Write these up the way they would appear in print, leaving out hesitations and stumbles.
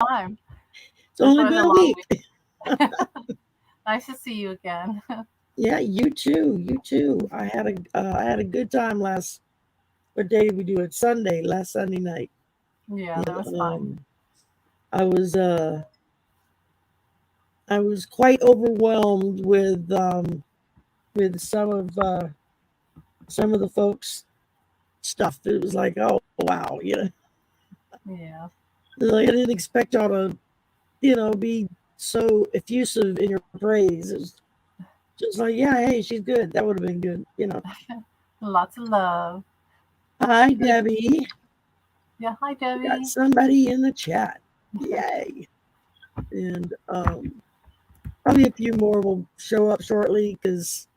time. It's This only was been a a long week. week. Nice to see you again. Yeah, you too. You too. I had a good time last. What day did we do it? Sunday, last Sunday night. Yeah, that And was fun. I was I was quite overwhelmed with some of the folks stuff. It was like, oh wow, Yeah. like I didn't expect y'all to be so effusive in your praise. It's just like, yeah, hey, she's good. That would have been good. Lots of love. Hi, Good. Debbie. Yeah, hi We got Debbie. somebody in the chat. Yay! And probably a few more will show up shortly because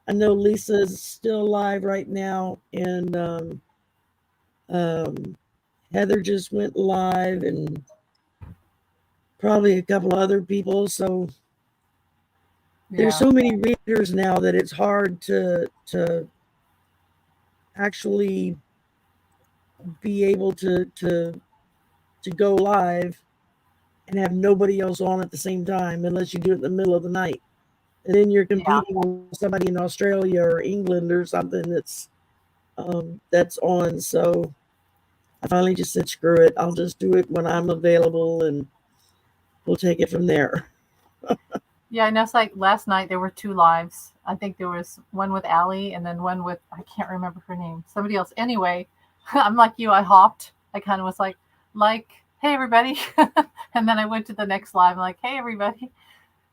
I know Lisa's still alive right now, and um, Heather just went live, and probably a couple other people. So there's Yeah. so many readers now that it's hard to actually be able to go live and have nobody else on at the same time unless you do it in the middle of the night. And then you're Yeah. competing with somebody in Australia or England or something that's on. So I finally just said, screw it. I'll just do it when I'm available, and we'll take it from there. Yeah, I know it's like last night there were two lives. I think there was one with Allie and then one with I can't remember her name. Somebody else. Anyway, I'm like you, I hopped. I kind of was like, hey everybody. And then I went to the next live, like, hey everybody.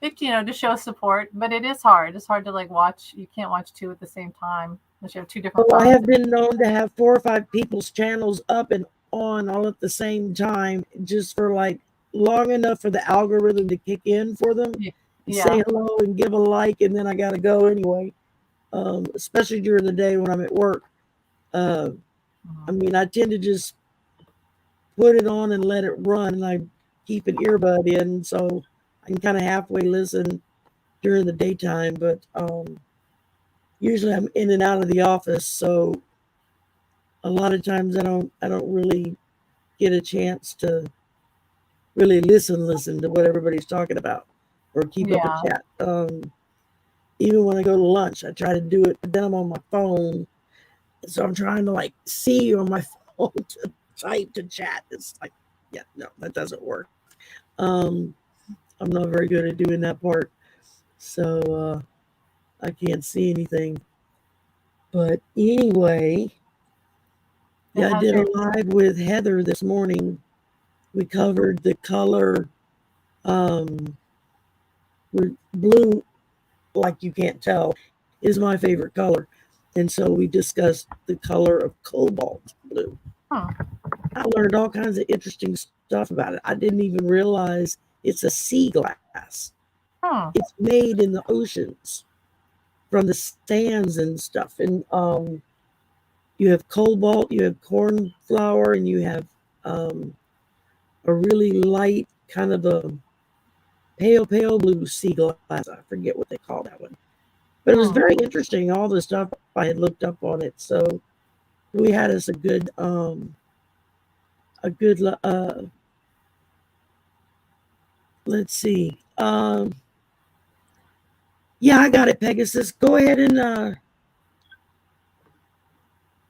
To show support, but it is hard. It's hard to like watch. You can't watch two at the same time unless you have two different Oh, I phones. have been known to have 4 or 5 people's channels up and on all at the same time, just for like long enough for the algorithm to kick in for them Yeah. and say Yeah. hello and give a like, and then I got to go anyway. Especially during the day when I'm at work. Uh, I Mhm. mean, I tend to just put it on and let it run, and I keep an earbud in so I can kind of halfway listen during the daytime. But usually I'm in and out of the office, so a lot of times I don't really get a chance to really listen to what everybody's talking about or keep up a Yeah. chat. Even when I go to lunch, I try to do it, but then I'm on my phone, so I'm trying to like see on my phone to type to chat. It's like, yeah, no, that doesn't work. Um, I'm not very good at doing that part, so I can't see anything. But anyway, And yeah, I how's did a your live with Heather this morning. We covered the color um, blue, like you can't tell, is my favorite color. And so we discussed the color of cobalt blue. hmm, I learned all kinds of interesting stuff about it. I didn't even realize it's a sea glass. hmm, It's made in the oceans from the sands and stuff. And you have cobalt, you have cornflower, and you have um, a really light kind of a pale blue sea glass. I forget what they call that one. But it was hmm. very interesting, all the stuff I had looked up on it. So we had us a good, let's see. Yeah, I got it, Pegasus. Go ahead and,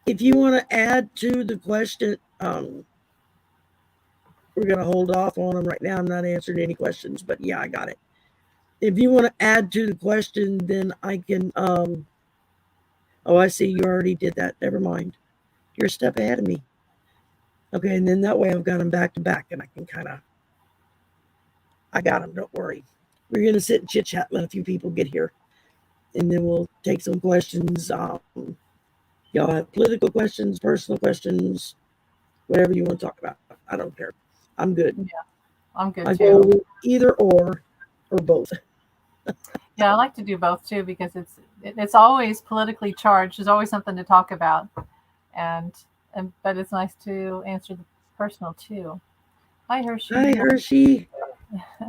if you want to add to the question, we're going to hold off on them right now. I'm not answering any questions, but yeah, I got it. If you want to add to the question, then I can, oh, I see you already did that. Never mind. You're a step ahead of me. Okay, and then that way I've got them back to back, and I can kind of, I got them. Don't worry. We're gonna sit and chit chat, let a few people get here, and then we'll take some questions. Y'all have political questions, personal questions, whatever you want to talk about. I don't care. I'm good. Yeah, I'm I good go too. with either or both. Yeah, I like to do both too because it's always politically charged. There's always something to talk about, and but it's nice to answer the personal too. Hi Hi, Hershey. Hershey.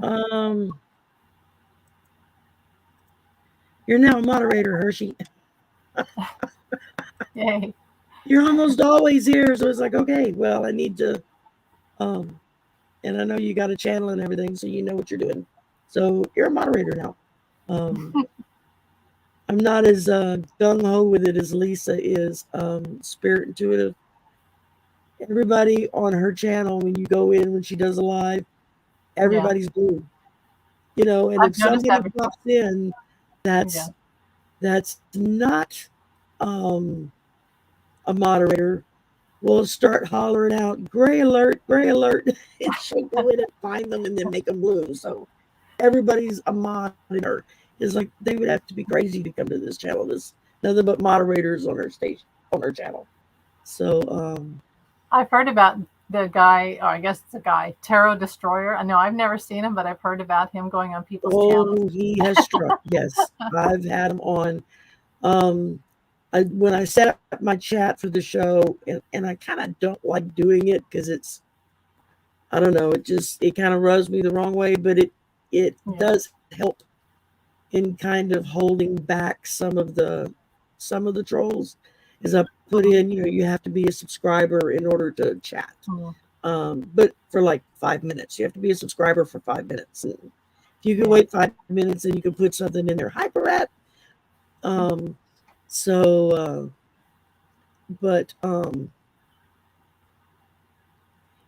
Um, you're now a moderator, Hershey. Yay. You're almost always here, so it's like, okay, well, I need to um and I know you got a channel and everything, so you know what you're doing. So you're a moderator now. Um, I'm not as gung ho with it as Lisa is. Spirit Intuitive. Everybody on her channel, when you go in when she does a live, Yeah, everybody's blue. You know, and I've if noticed that somebody before. pops in, Yeah, that's not um, a moderator, will start hollering out gray alert, and she'll go in and find them and then make them blue. So everybody's a mod in her. It's like they would have to be crazy to come to this channel. There's nothing but moderators on her station, on her channel. So I've heard about the guy, or I guess it's a guy, Tarot Destroyer. I know I've never seen him, but I've heard about him going on people's channels. oh, he has struck. Yes, I've had him on. Um, when I set up my chat for the show, and I kind of don't like doing it because it's, I don't know, it kind of rubs me the wrong way, but it Yeah. does help in kind of holding back some of the trolls. Is I put in, Mhm. you know, you have to be a subscriber in order to chat. Mhm. But for like 5 minutes, you have to be a subscriber for 5 minutes. And if you can Yeah. wait 5 minutes, then you can put something in there. Hi, Barrett. Um, so, but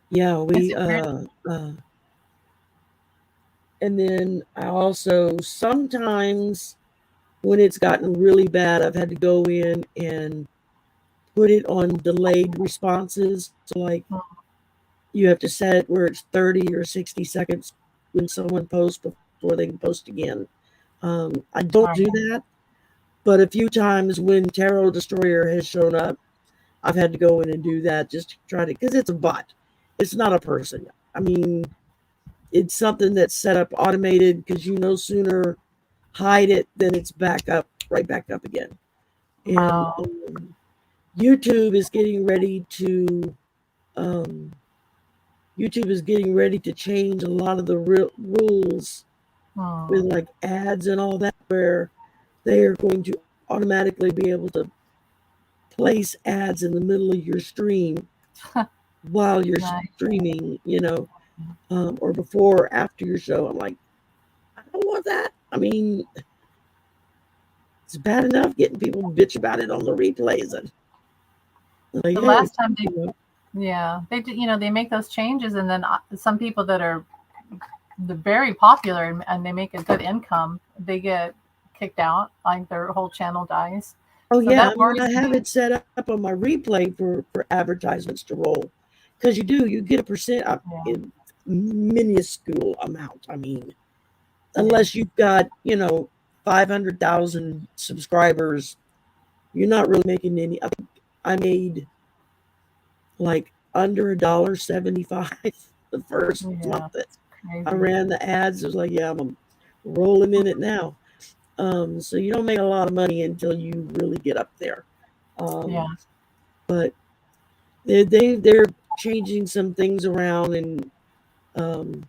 yeah, Is we it weird? and then I also sometimes when it's gotten really bad, I've had to go in and put it on delayed responses. So like Mm, you have to set it where it's 30 or 60 seconds when someone posts before they can post again. I don't all do right. that, but a few times when Tarot Destroyer has shown up, I've had to go in and do that just to try to, because it's a bot. It's not a person. I mean, it's something that's set up automated because you no sooner hide it than it's back up, right back up again. And Oh. YouTube is getting ready to um, YouTube is getting ready to change a lot of the rules with Mm. like ads and all that, where they are going to automatically be able to place ads in the middle of your stream while you're Nice. streaming, you know, or before or after your show. I'm like, I don't want that. I mean, it's bad enough getting people to bitch about it on the replays and like, The hey, last time you they, know, yeah, they do, they make those changes, and then some people that are very popular, and they make a good income, they get kicked out, like their whole channel dies. oh So yeah, that I mean, worries I have me. it set up on my replay for advertisements to roll because you get a percent Yeah. in minuscule amount. I mean, Yeah. unless you've got 500,000 subscribers, you're not really making any. I made like under $1.75 the first month Yeah. that It's I crazy. ran the ads. It was like, yeah, I'm rolling in it now. So you don't make a lot of money until you really get up there. Yeah. Um, but they're changing some things around, and um,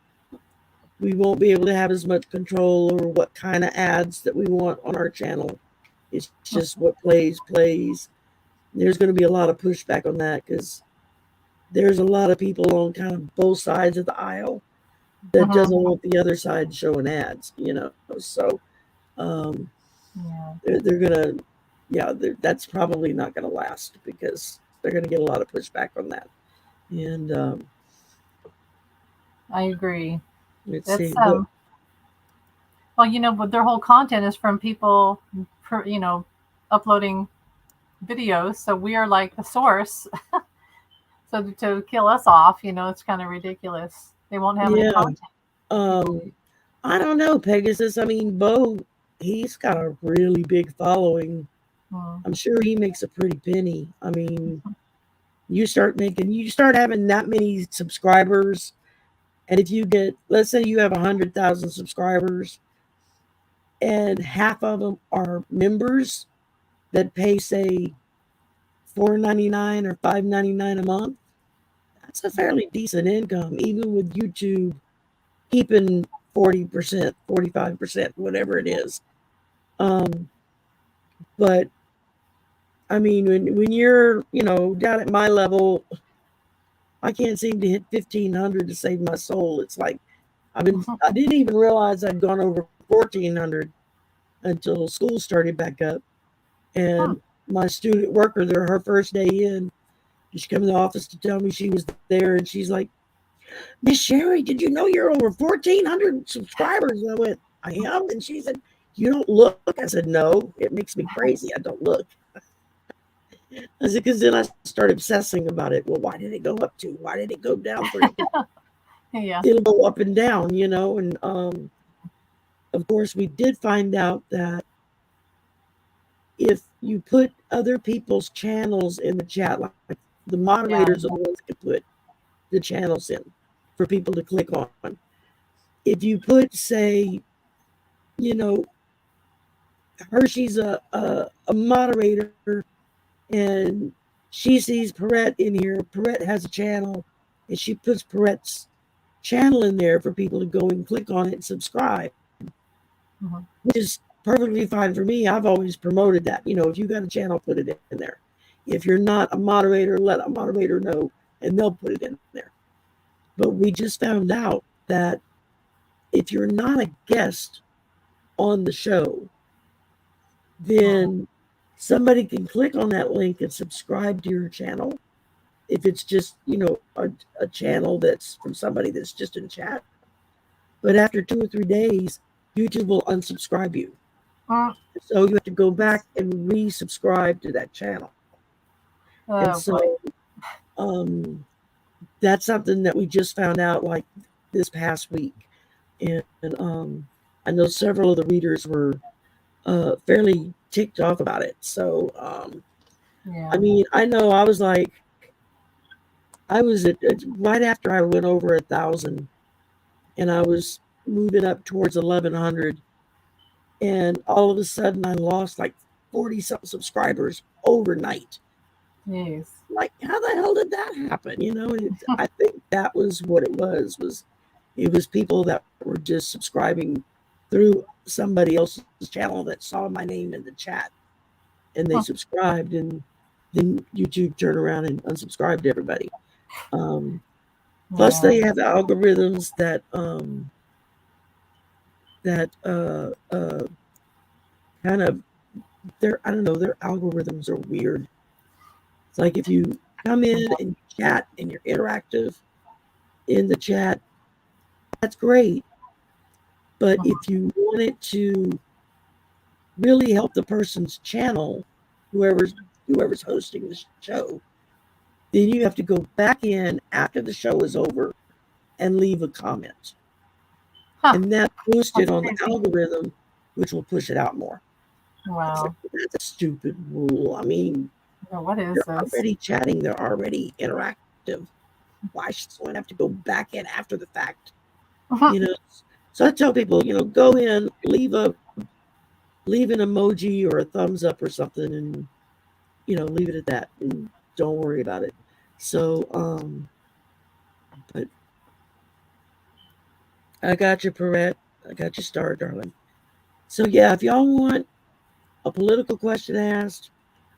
we won't be able to have as much control over what kind of ads that we want on our channel. It's just what plays. There's going to be a lot of pushback on that because there's a lot of people on kind of both sides of the aisle that Hmm. doesn't want the other side showing ads. So um, Yeah. they're gonna, yeah, that's probably not gonna last because they're gonna get a lot of pushback on that. And I agree. let's see It's what. well, but their whole content is from people, uploading videos. So we are like the source. So to kill us off, it's kind of ridiculous. They won't have any Yeah, content. People. um, I don't know, Pegasus. I mean, Bo, he's got a really big following. Mm. I'm sure he makes a pretty penny. I mean, you start having that many subscribers, and if you get, let's say you have 100,000 subscribers, and half of them are members that pay, say, $4.99 or $5.99 a month, that's a fairly decent income, even with YouTube keeping 40%, 45%, whatever it is. Um, but I mean, when you're, down at my level, I can't seem to hit 1,500 to save my soul. It's like I didn't even realize I'd gone over 1,400 until school started back up. Hmm. And my student worker there, her first day in, she came in the office to tell me she was there, and she's like, Miss Sherry, did you know you're over 1,400 subscribers? And I went, I am? And she said, you don't look. I said, no, it makes me crazy. I don't look. I said, because then I started obsessing about it. Well, why did it go up to? Why did it go down 3? Yeah. It'll go up and down, and of course, we did find out that if you put other people's channels in the chat, like the Yeah. moderators are the ones that can put the channels in for people to click on. If you put, say, you know, Hershey's a moderator and she sees Perrette in here, Perrette has a channel, and she puts Perrette's channel in there for people to go and click on it and subscribe, Mhm. which is perfectly fine for me. I've always promoted that. If you got a channel, put it in there. If you're not a moderator, let a moderator know and they'll put it in there. But we just found out that if you're not a guest on the show, Mhm. then somebody can click on that link and subscribe to your channel. If it's just, a channel that's from somebody that's just in chat. But after 2 or 3 days, YouTube will unsubscribe you. Mm. So you have to go back and resubscribe to that channel. And Oh boy. so um, that's something that we just found out like this past week. And I know several of the readers were fairly ticked off about it. So, I Yeah. mean, I know I was like, I was right after I went over 1,000 and I was moving up towards 1,100. And all of a sudden I lost like 40 something subscribers overnight. Jeez. Like, how the hell did that happen? And I think that was what it was it was people that were just subscribing through somebody else's channel that saw my name in the chat and they Hmm. subscribed, and then YouTube turned around and unsubscribed everybody. Um, Plus, Yeah. they have algorithms that kind of I don't know, their algorithms are weird. It's like if you come in and chat and you're interactive in the chat, that's great. But Mhm. if you want it to really help the person's channel, whoever's hosting the show, then you have to go back in after the show is over and leave a comment. Huh. And that's boosted That's on the crazy. algorithm, which will push it out more. It's like, Wow. that's a stupid rule. I mean, Yeah, what is they're this? already chatting, they're already interactive. Why should someone have to go back in after the fact? You know, so I tell people, go in, leave an emoji or a thumbs up or something, and leave it at that, and don't worry about it. So, but I got you, Perrette. I got you started, darling. So yeah, if y'all want a political question asked,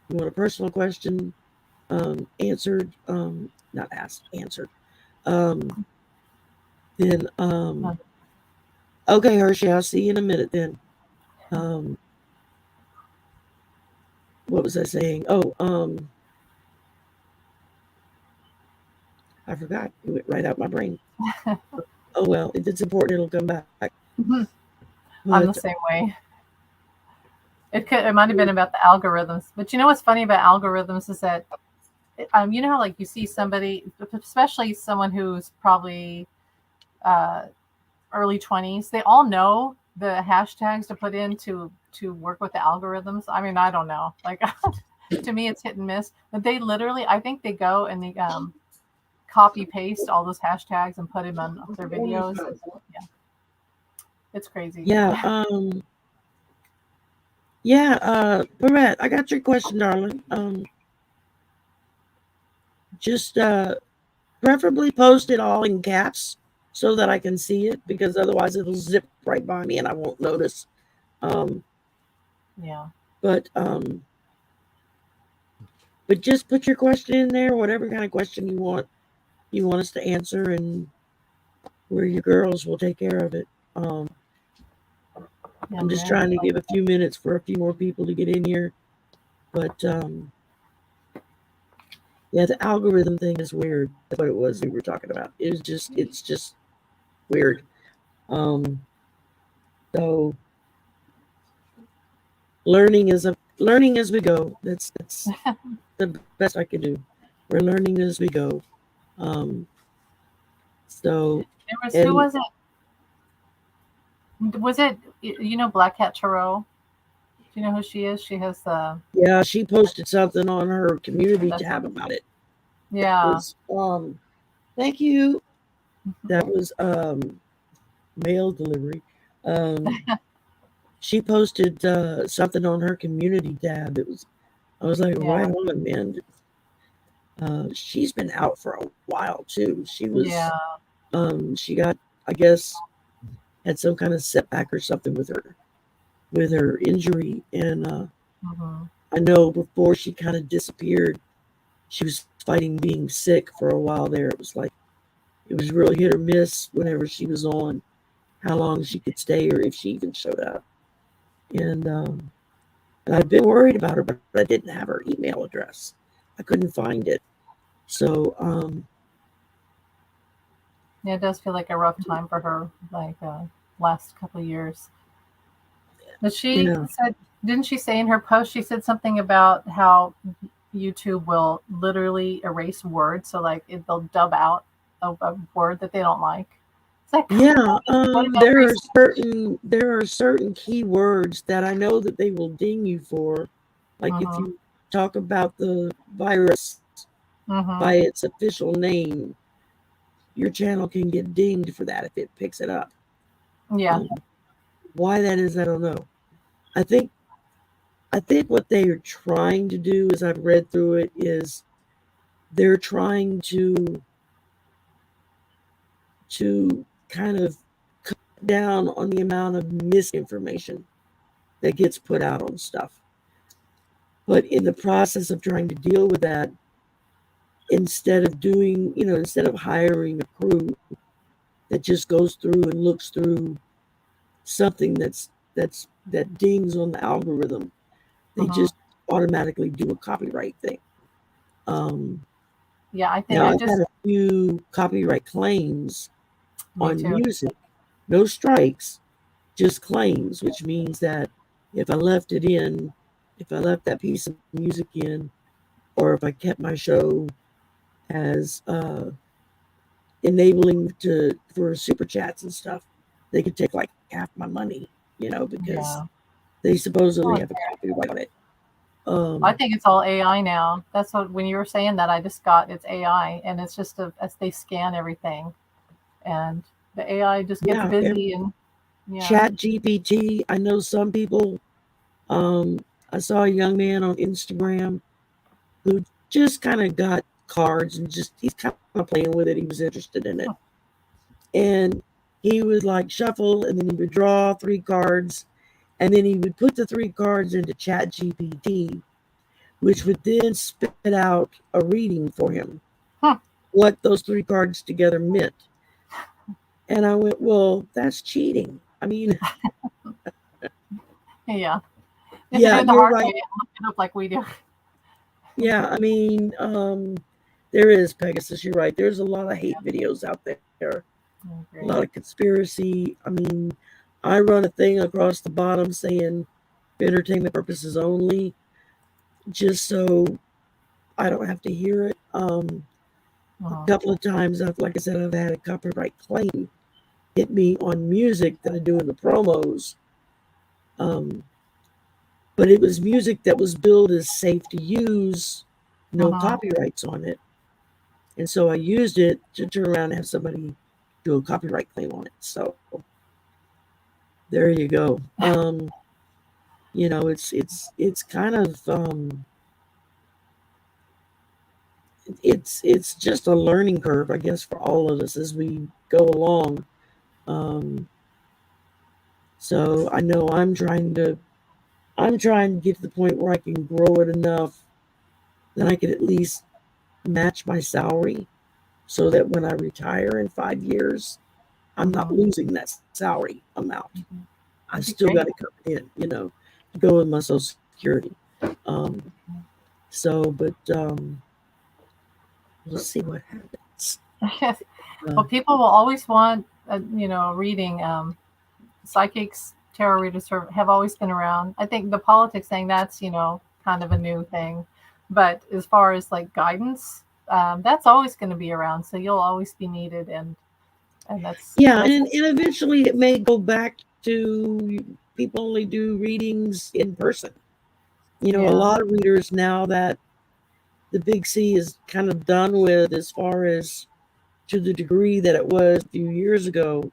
you want a personal question answered, not asked, answered, um, then okay, Hershey, I'll see you in a minute then. Um, what was I saying? Oh, I forgot. It went right out my brain. Oh well, if it's important, it'll come back. Mhm. I'm the But same way. It might have been about the algorithms, but you know what's funny about algorithms is that you know how like you see somebody, especially someone who's probably uh, early 20s, they all know the hashtags to put in to work with the algorithms. I mean, I don't know. Like to me, it's hit and miss. But they literally, I think they go and they copy paste all those hashtags and put them on their videos. Yeah, it's crazy. yeah, yeah, Barrett, I got your question, darling. Just preferably post it all in caps so that I can see it, because otherwise it'll zip right by me and I won't notice. Um, Yeah. but um, but just put your question in there, whatever kind of question you want, you want us to answer, and we're your girls. We'll take care of it. Um, Yeah, I'm just man. trying to give a few minutes for a few more people to get in here. But yeah, the algorithm thing is weird. That's what it was we were talking about. It's just weird. Um, so learning as we go. That's the best I could do. We're learning as we go. Um, so There was who and was it? Was it Black Cat Tarot? Do you know who she is? She has yeah, she posted something on her community that's tab about it. That yeah. was thank you. That was mail delivery. Um, she posted something on her community tab. It was I was like, Yeah. right on, man. She's been out for a while too. Yeah. She got, I guess, had some kind of setback or something with her injury, and Hmm. I know before she kind of disappeared, she was fighting being sick for a while there. It was like it was really hit or miss whenever she was on, how long she could stay or if she even showed up, and I've been worried about her, but I didn't have her email address. I couldn't find it, so Yeah, it does feel like a rough time for her, like last couple of years. But she yeah, said, didn't she say in her post, she said something about how YouTube will literally erase words, so like they'll dub out a word that they don't like. It's like, come yeah. on, what about erasing? There are certain keywords that I know that they will ding you for. Like if Mm-hmm. you talk about the virus Mm-hmm. by its official name, your channel can get dinged for that if it picks it up. Yeah. Um, why that is, I don't know. I think I think what they are trying to do, as I've read through it, is they're trying to kind of cut down on the amount of misinformation that gets put out on stuff. But in the process of trying to deal with that, instead of hiring a crew that just goes through and looks through something that dings on the algorithm, they Mm-hmm. just automatically do a copyright thing. Um, Yeah, I think Now I I've had just a few copyright claims me on too. music, no strikes, just claims, which means that if I left it in, if I left that piece of music in, or if I kept my show as enabling to for super chats and stuff, they could take like half my money, because Yeah. they supposedly Oh, have a copyright on it. I Um, think it's all AI now. That's what when you were saying that, I just got it's AI, and it's just as they scan everything, and the AI just gets yeah, busy, and yeah. Chat GPT. I know some people. Um, I saw a young man on Instagram who just kind of got cards and just he's kind of playing with it. He was interested in it, and he would like shuffle, and then he would draw three cards, and then he would put the three cards into Chat GPT, which would then spit out a reading for him Huh. what those three cards together meant. And I went, well, that's cheating. I mean, Yeah. You have to yeah, do it the you're hard right. way and look it up like we do. Yeah, I mean, there is Pegasus. You're right. There's a lot of hate videos out there, I a lot of agree. conspiracy. I mean, I run a thing across the bottom saying for entertainment purposes only, just so I don't have to hear it. A Uh-huh. couple of times, like I said, I've had a copyright claim hit me on music that I do in the promos. Um, but it was music that was billed as safe to use, no Uh-huh. copyrights on it. And so I used it to turn around and have somebody do a copyright claim on it. So there you go. It's kind of it's just a learning curve, I guess, for all of us as we go along. Um, so I know I'm trying to get to the point where I can grow it enough that I can at least match my salary so that when I retire in 5 years, I'm Mm-hmm. not losing that salary amount. Mm-hmm. I That'd be still got great. it coming in, to go with my Social Security. Um, so, but we'll see what happens. Uh, Well, people will always want, reading. Psychics, tarot readers have always been around. I think the politics thing, that's, kind of a new thing. But as far as like guidance, that's always going to be around. So you'll always be needed. And yeah, that's, and eventually it may go back to people only do readings in person. A yeah. lot of readers now that the big C is kind of done with, as far as to the degree that it was a few years ago.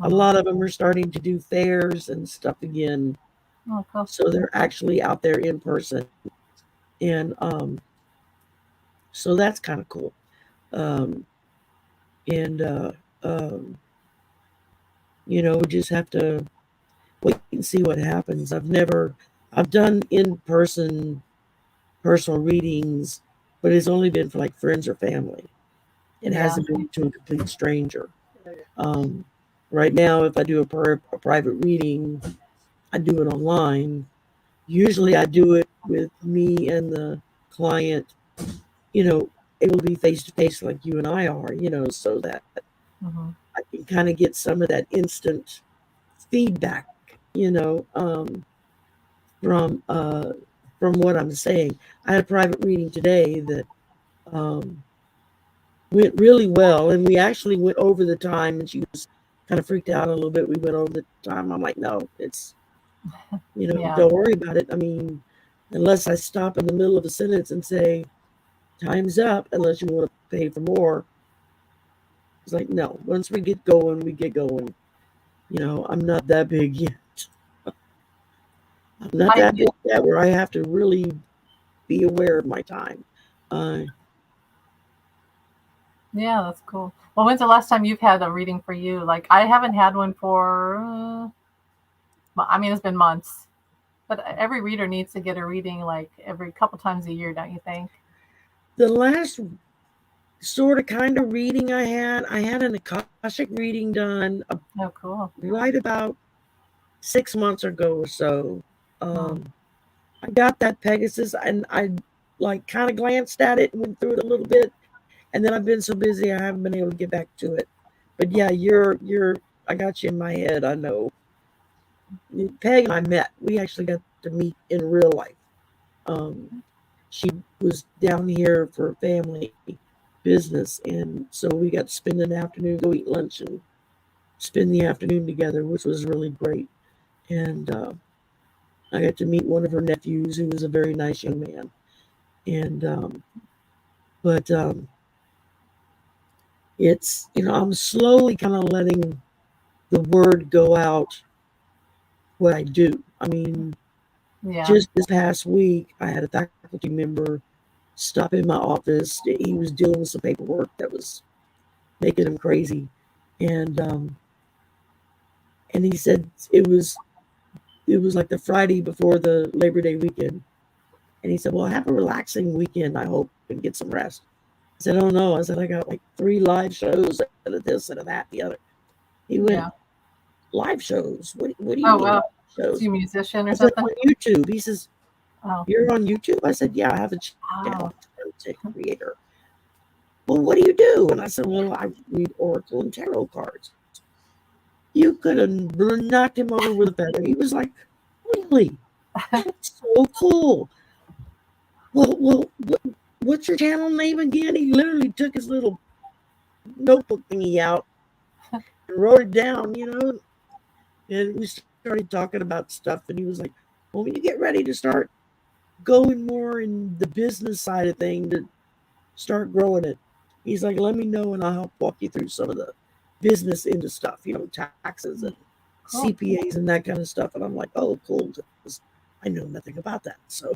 A Hmm. lot of them are starting to do fairs and stuff again. Oh, cool. So they're actually out there in person. And so that's kind of cool. Um, and, um, we just have to wait and see what happens. I've done in person personal readings, but it's only been for like friends or family. It Yeah. hasn't been to a complete stranger. Um, right now, if I do a private reading, I do it online. Usually, I do it with me and the client, you know, able to be face to face like you and I are, so that Hmm. I can kind of get some of that instant feedback, from from what I'm saying. I had a private reading today that um, went really well, and we actually went over the time, and she was kind of freaked out a little bit. We went over the time. I'm like, no, it's Yeah. don't worry about it. I mean, unless I stop in the middle of a sentence and say time's up, unless you want to pay for more. It's like, no. Once we get going, we get going. I'm not that big yet. I'm not I, that big yet where I have to really be aware of my time. Uh, yeah, that's cool. Well, when's the last time you've had a reading for you? Like, I haven't had one for, I mean, it's been months. But every reader needs to get a reading like every couple times a year, don't you think? the last sort of kind of reading I had an Akashic reading done Oh, cool. right about 6 months ago or so. Hmm. I got that Pegasus, and I like kind of glanced at it and went through it a little bit, and then I've been so busy I haven't been able to get back to it. But yeah, you're I got you in my head. I know. Peg and I met. We actually got to meet in real life. Um, she was down here for family business, and so we got to spend an afternoon, go eat lunch, and spend the afternoon together, which was really great. And I got to meet one of her nephews, who was a very nice young man. And but it's I'm slowly kind of letting the word go out what I do. I mean, Yeah. just this past week, I had a faculty member stop in my office. He was dealing with some paperwork that was making him crazy, and and he said it was like the Friday before the Labor Day weekend, and he said, "Well, have a relaxing weekend, I hope, and get some rest." I said, "Oh no," I said, "I got like 3 live shows and a this and a that, the other." He went, Yeah. "Live shows? What do you Oh, mean wow. Is shows?" he a musician I or said, something? "On YouTube." He says, Oh, "You're on YouTube?" I said, "Yeah, I have a channel, wow. content creator." "Well, what do you do?" And I said, "Well, I read Oracle and tarot cards." You could have knocked him over with a feather. He was like, "Really? That's so cool." Well, what's your channel name again? He literally took his little notebook thingy out and wrote it down, and we started talking about stuff. And he was like, "Well, when you get ready to start going more in the business side of thing to start growing it," he's like, "Let me know and I'll help walk you through some of the business into stuff, taxes and Cool. CPAs and that kind of stuff." And I'm like, "Oh, cool, because I know nothing about that. So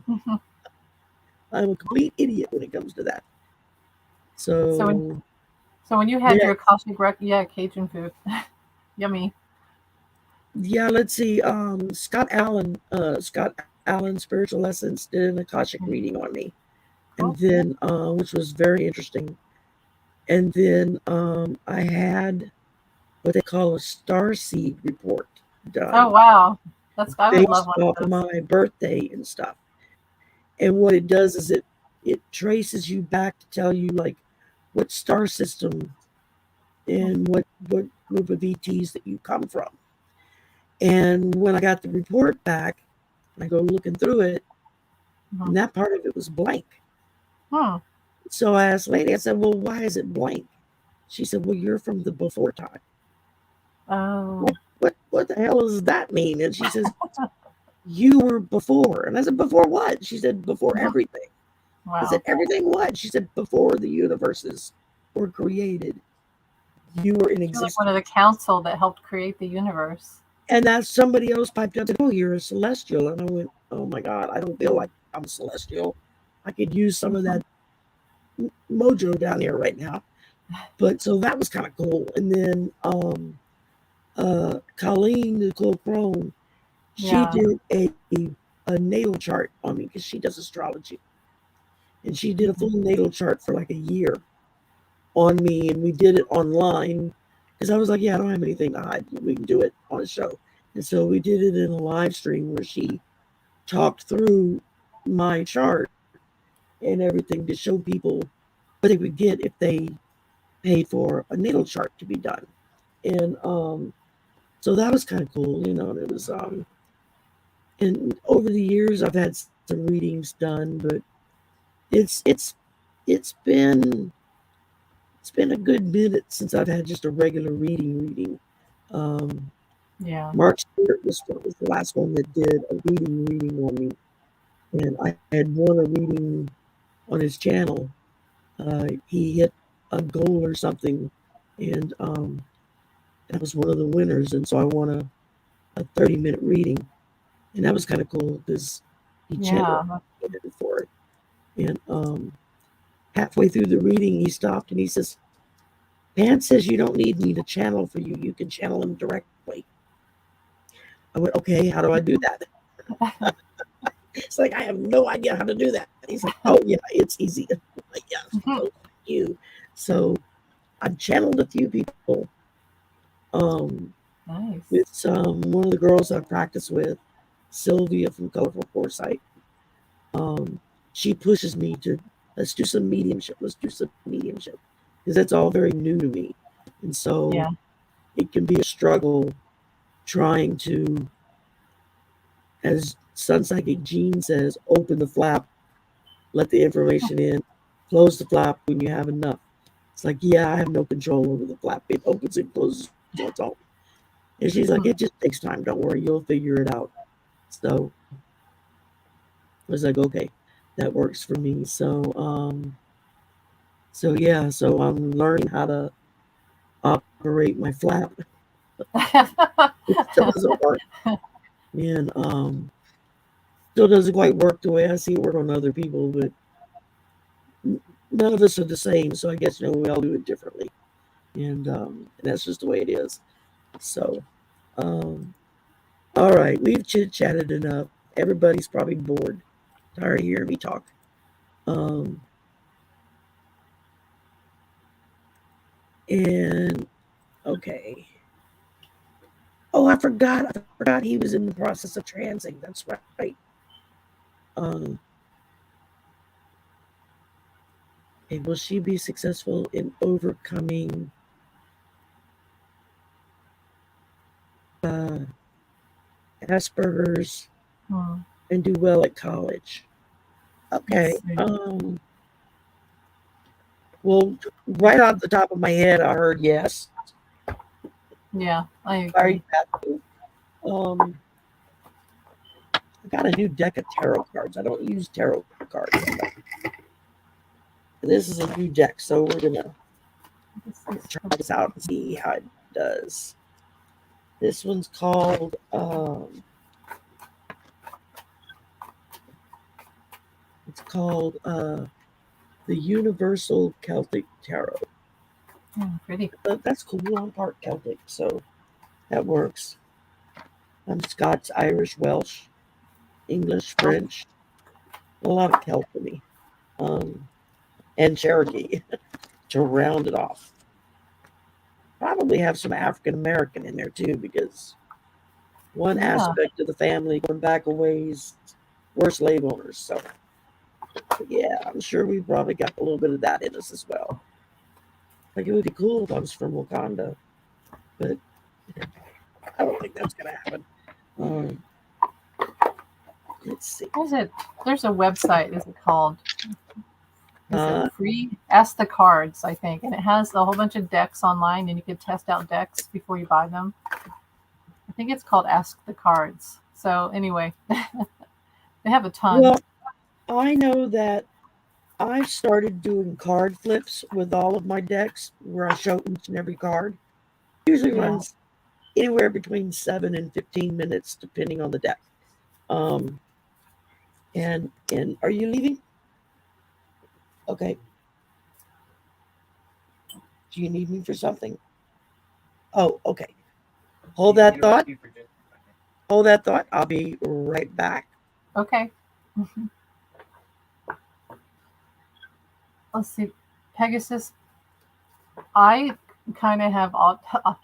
I'm a complete idiot when it comes to that." So when So, so when you had yeah, your Akashic yeah, Cajun food, yummy. yeah, let's see. Scott Allen, Spiritual Essence, did an Akashic reading on me. And Cool. then, which was very interesting. And then I had what they call a star seed report Oh done wow, that's I would love based one off of of those. my birthday and stuff. And what it does is it traces you back to tell you like what star system and what group of ETs that you come from. And when I got the report back, and I go looking through it, Mhm. and that part of it was blank. Hmm. So I asked the lady, I said, "Well, why is it blank?" She said, "Well, you're from the before time." Oh What the hell does that mean? And she says, "You were before." And I said, "Before what?" She said, "Before everything." I said, wow. "Everything what?" She said, "Before the universes were created, you were in You're like one of the existence." council that helped create the universe. And that somebody else piped up and said, "Oh, you're a celestial." And I went, "Oh my God, I don't feel like I'm a celestial. I could use some of that mojo down here right now." But so that was kind of cool. And then Colleen, the cool crone, she Yeah. did a natal chart on me because she does astrology. And she did a full Mhm. natal chart for like a year on me. And we did it online because I was like, yeah, I don't have anything to hide. We can do it on a show. And so we did it in a live stream where she talked through my chart and everything to show people what they would get if they paid for a natal chart to be done. And so that was kind of cool, you know. And it was and over the years I've had some readings done, but it's it's it's been it's been a good minute since I've had just a regular reading. Um, Yeah. Mark Stewart was the last one that did a reading on me, and I had won a reading on his channel. He hit a goal or something, and that was one of the winners. And so I won a 30-minute reading, and that was kind of cool because he channeled Yeah. for it. And halfway through the reading, he stopped and he says, "Pan says you don't need me to channel for you. You can channel him directly." I went, "Okay, how do I do that?" It's like, I have no idea how to do that. He's like, "Oh, yeah, it's easy." I'm like, "Yeah, so thank you." So I've channeled a few people with Nice. one of the girls I practice with, Sylvia from Colorful Foresight. Um, she pushes me to let's do some mediumship. Let's do some mediumship because that's all very new to me, and so Yeah. it can be a struggle trying to, as Sun Psychic Jean says, open the flap, let the information in, close the flap when you have enough. It's like, yeah, I have no control over the flap. It opens and closes on its own. And she's like, it just takes time. Don't worry, you'll figure it out. So I was like, okay, that works for me. So yeah, so I'm learning how to operate my flap. It still doesn't work, and still doesn't quite work the way I see it work on other people. But none of us are the same, so I guess we all do it differently, and that's just the way it is. So, um, all right, we've chit chatted enough. Everybody's probably bored, tired of hearing me talk. Um, and okay. Oh, I forgot. I forgot he was in the process of transing. That's right. Um, and will she be successful in overcoming uh, Asperger's Hmm. and do well at college? Let's Okay. see. Well, right off the top of my head, I heard yes. Yeah, I Sorry, agree. that. Um, I got a new deck of tarot cards. I don't use tarot cards. This is a new deck, so we're gonna This is try this out and see how it does. This one's called it's called the Universal Celtic Tarot. pretty. That's cool. I'm part Celtic, so that works. I'm Scots, Irish, Welsh, English, French, a lot of Celt for me, and Cherokee. to round it off. Probably have some African American in there too, because one Yeah. aspect of the family going back a ways were slave owners. So yeah, I'm sure we probably got a little bit of that in us as well. Like it would be cool if I was from Wakanda, but I don't think that's gonna happen. Um, let's see. Is it? There's a website. Is it called? Is it Uh, free? Ask the Cards, I think, and it has a whole bunch of decks online, and you can test out decks before you buy them. I think it's called Ask the Cards. So anyway, they have a ton. well, I know that I started doing card flips with all of my decks, where I show each and every card. Usually Yeah. runs anywhere between 7 and 15 minutes, depending on the deck. Um, and are you leaving? Okay. Do you need me for something? Oh, okay. Hold that thought. Hold that thought. I'll be right back. Okay. Let's see. Pegasus. I kind of have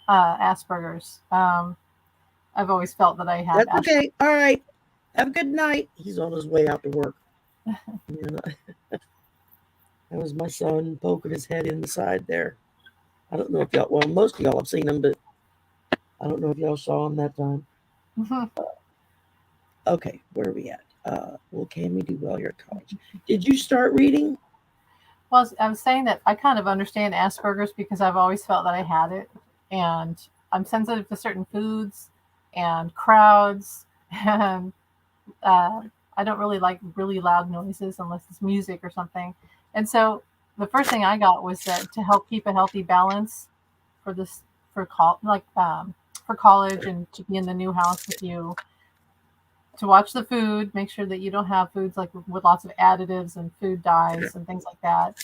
Asperger's. I've always felt that I had That's Asperger's. okay. All right. Have a good night. He's on his way out to work. And that was my son poking his head inside there. I don't know if y'all, well, most of y'all have seen him, but I don't know if y'all saw him that time. Okay, where are we at? Well, can we do well here at college? Did you start reading? Well, I was saying that I kind of understand Asperger's because I've always felt that I had it, and I'm sensitive to certain foods and crowds, and uh, I don't really like really loud noises unless it's music or something. And so the first thing I got was that to help keep a healthy balance for this for college and to be in the new house with you, to watch the food, make sure that you don't have foods like with lots of additives and food dyes and things like that,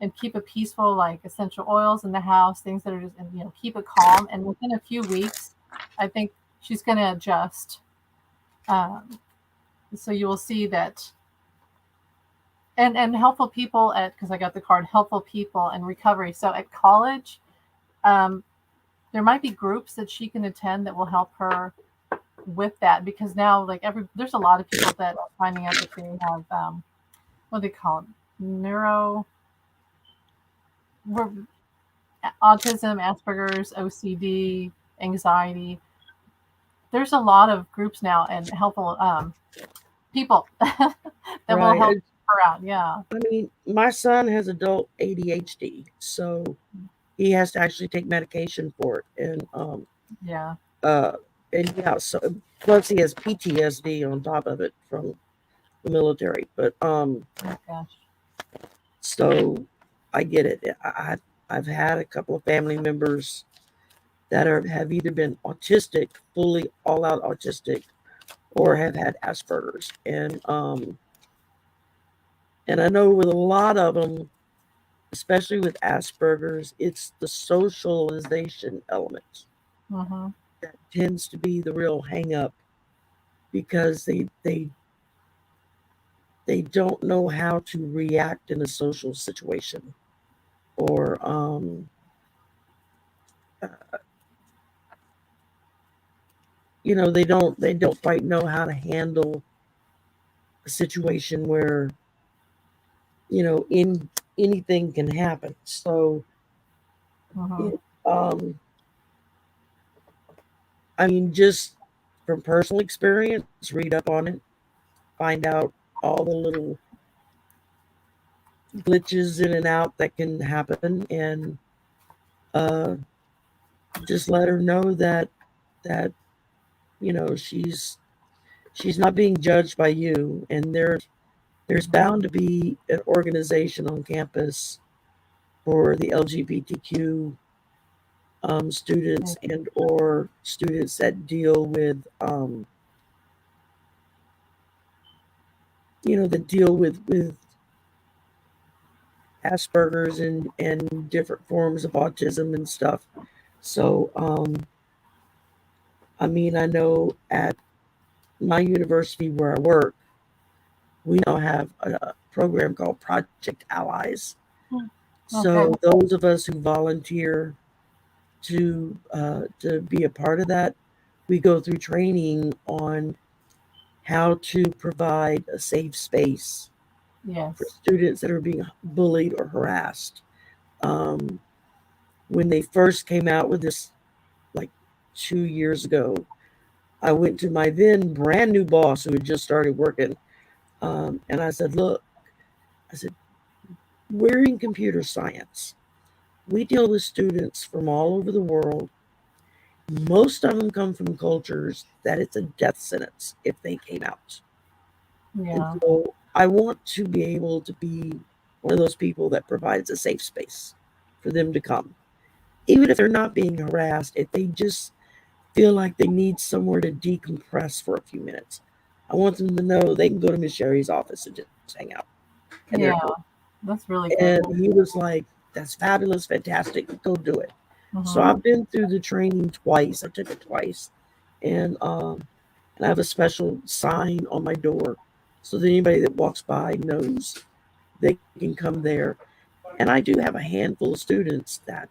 and keep a peaceful like essential oils in the house, things that are just keep it calm. And within a few weeks, I think she's going to adjust. Um, so you will see that, and helpful people at because I got the card helpful people and recovery. So at college, um, there might be groups that she can attend that will help her with that because now like there's a lot of people that are finding out that they have what they call it, neuro autism, Asperger's, OCD, anxiety. There's a lot of groups now and helpful people that will Right. help her out. Yeah. I mean, my son has adult ADHD, so he has to actually take medication for it, Yeah. uh, and yeah, so plus he has PTSD on top of it from the military. But Oh gosh. so I get it. I've had a couple of family members that have either been autistic, fully all out autistic, or have had Asperger's, and I know with a lot of them, especially with Asperger's, it's the socialization element Mm-hmm. that tends to be the real hang up because they don't know how to react in a social situation, or they don't quite know how to handle a situation where in anything can happen. So Mm-hmm. it, I mean, just from personal experience, read up on it, find out all the little glitches in and out that can happen, and uh, just let her know that she's not being judged by you, and there's bound to be an organization on campus for the LGBTQ students and or students that deal with that deal with Asperger's and different forms of autism and stuff. So I mean, I know at my university where I work, we now have a program called Project Allies, Okay. So those of us who volunteer to be a part of that, we go through training on how to provide a safe space for Yes. students that are being bullied or harassed. Um, when they first came out with this, like 2 years ago, I went to my then brand new boss who had just started working, and I said, "Look," I said, "we're in computer science. We deal with students from all over the world. Most of them come from cultures that it's a death sentence if they came out. And Yeah. so I want to be able to be one of those people that provides a safe space for them to come. Even if they're not being harassed, if they just feel like they need somewhere to decompress for a few minutes, I want them to know they can go to Miss Sherry's office and just hang out and they're Yeah. cool." That's really good. And he was like, "That's fabulous, fantastic, go do it." So Hmm. I've been through the training twice. I took it twice. And I have a special sign on my door so that anybody that walks by knows they can come there. And I do have a handful of students that,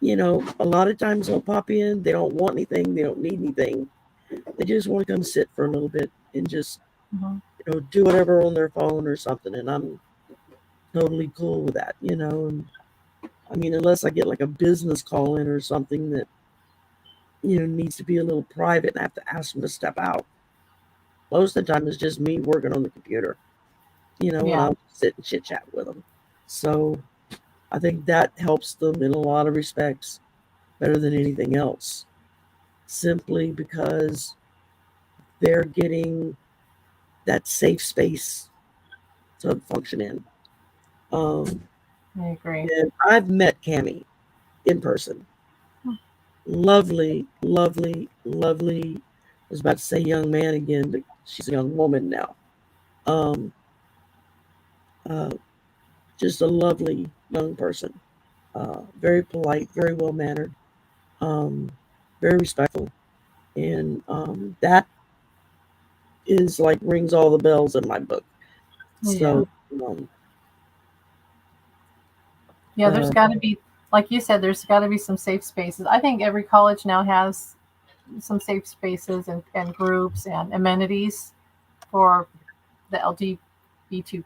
a lot of times they'll pop in, they don't want anything, they don't need anything. They just want to come sit for a little bit and just, Hmm. do whatever on their phone or something. And I'm totally cool with that. And I mean, unless I get like a business call in or something that, needs to be a little private and I have to ask them to step out. Most of the time it's just me working on the computer, and Yeah. I'll sit and chit chat with them. So I think that helps them in a lot of respects better than anything else, simply because they're getting that safe space to function in. Um, I agree. and I've met Cami in person. Lovely, lovely, lovely. I was about to say young man again, but she's a young woman now. Um, uh, just a lovely young person. Very polite, very well mannered, um, very respectful, and that is like rings all the bells in my book. Yeah. So, um, Yeah. There's uh, got to be, like you said, there's got to be some safe spaces. I think every college now has some safe spaces and groups and amenities for the LGBTQ,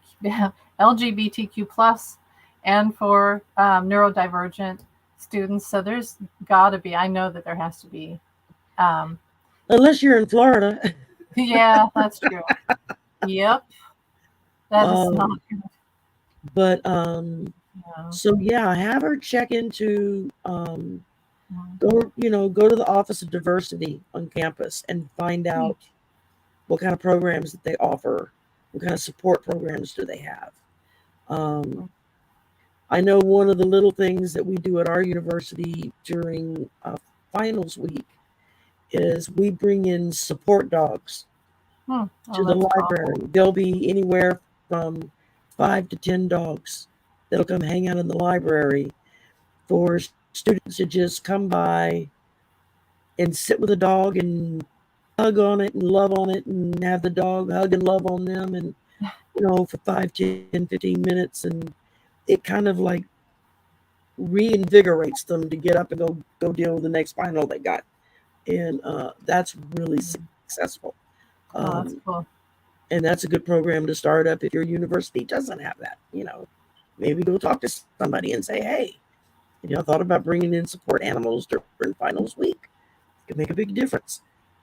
LGBTQ plus and for neurodivergent students. So there's got to be, I know that there has to be. Um, unless you're in Florida. yeah, that's true. Yep, that is not um, good. but Yeah. so yeah, have her check into Mhm. go to the Office of Diversity on campus and find Neat. out what kind of programs that they offer, what kind of support programs do they have. Um, I know one of the little things that we do at our university during finals week is we bring in support dogs Hmm. Oh, to the that's cool. library. There'll be anywhere from 5 to 10 dogs that'll come hang out in the library for students to just come by and sit with a dog and hug on it and love on it and have the dog hug and love on them and for 5, 10, 15 minutes, and it kind of like reinvigorates them to get up and go deal with the next final they got. And that's really successful. Oh, that's Um, cool. and that's a good program to start up if your university doesn't have that. Maybe go talk to somebody and say, hey, I thought about bringing in support animals during finals week. It could make a big difference.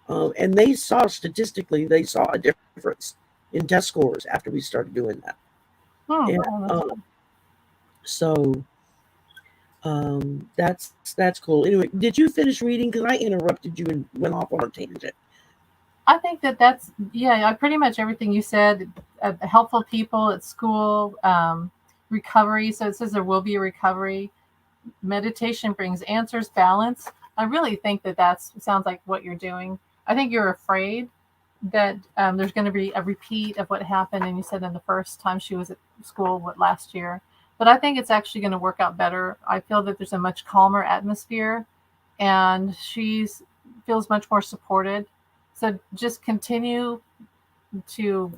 And they saw statistically, they saw a difference in test scores after we started doing that. Hmm. And Oh, that's good. so that's cool. Anyway, did you finish reading? Because I interrupted you and went off on a tangent. I think that that's, yeah, pretty much everything you said. Helpful people at school, recovery. So it says there will be a recovery. Meditation brings answers, balance. I really think that that's sounds like what you're doing. I think you're afraid that there's going to be a repeat of what happened, and you said in the first time she was at school, what, last year. But I think it's actually going to work out better. I feel that there's a much calmer atmosphere, and she's feels much more supported. So just continue to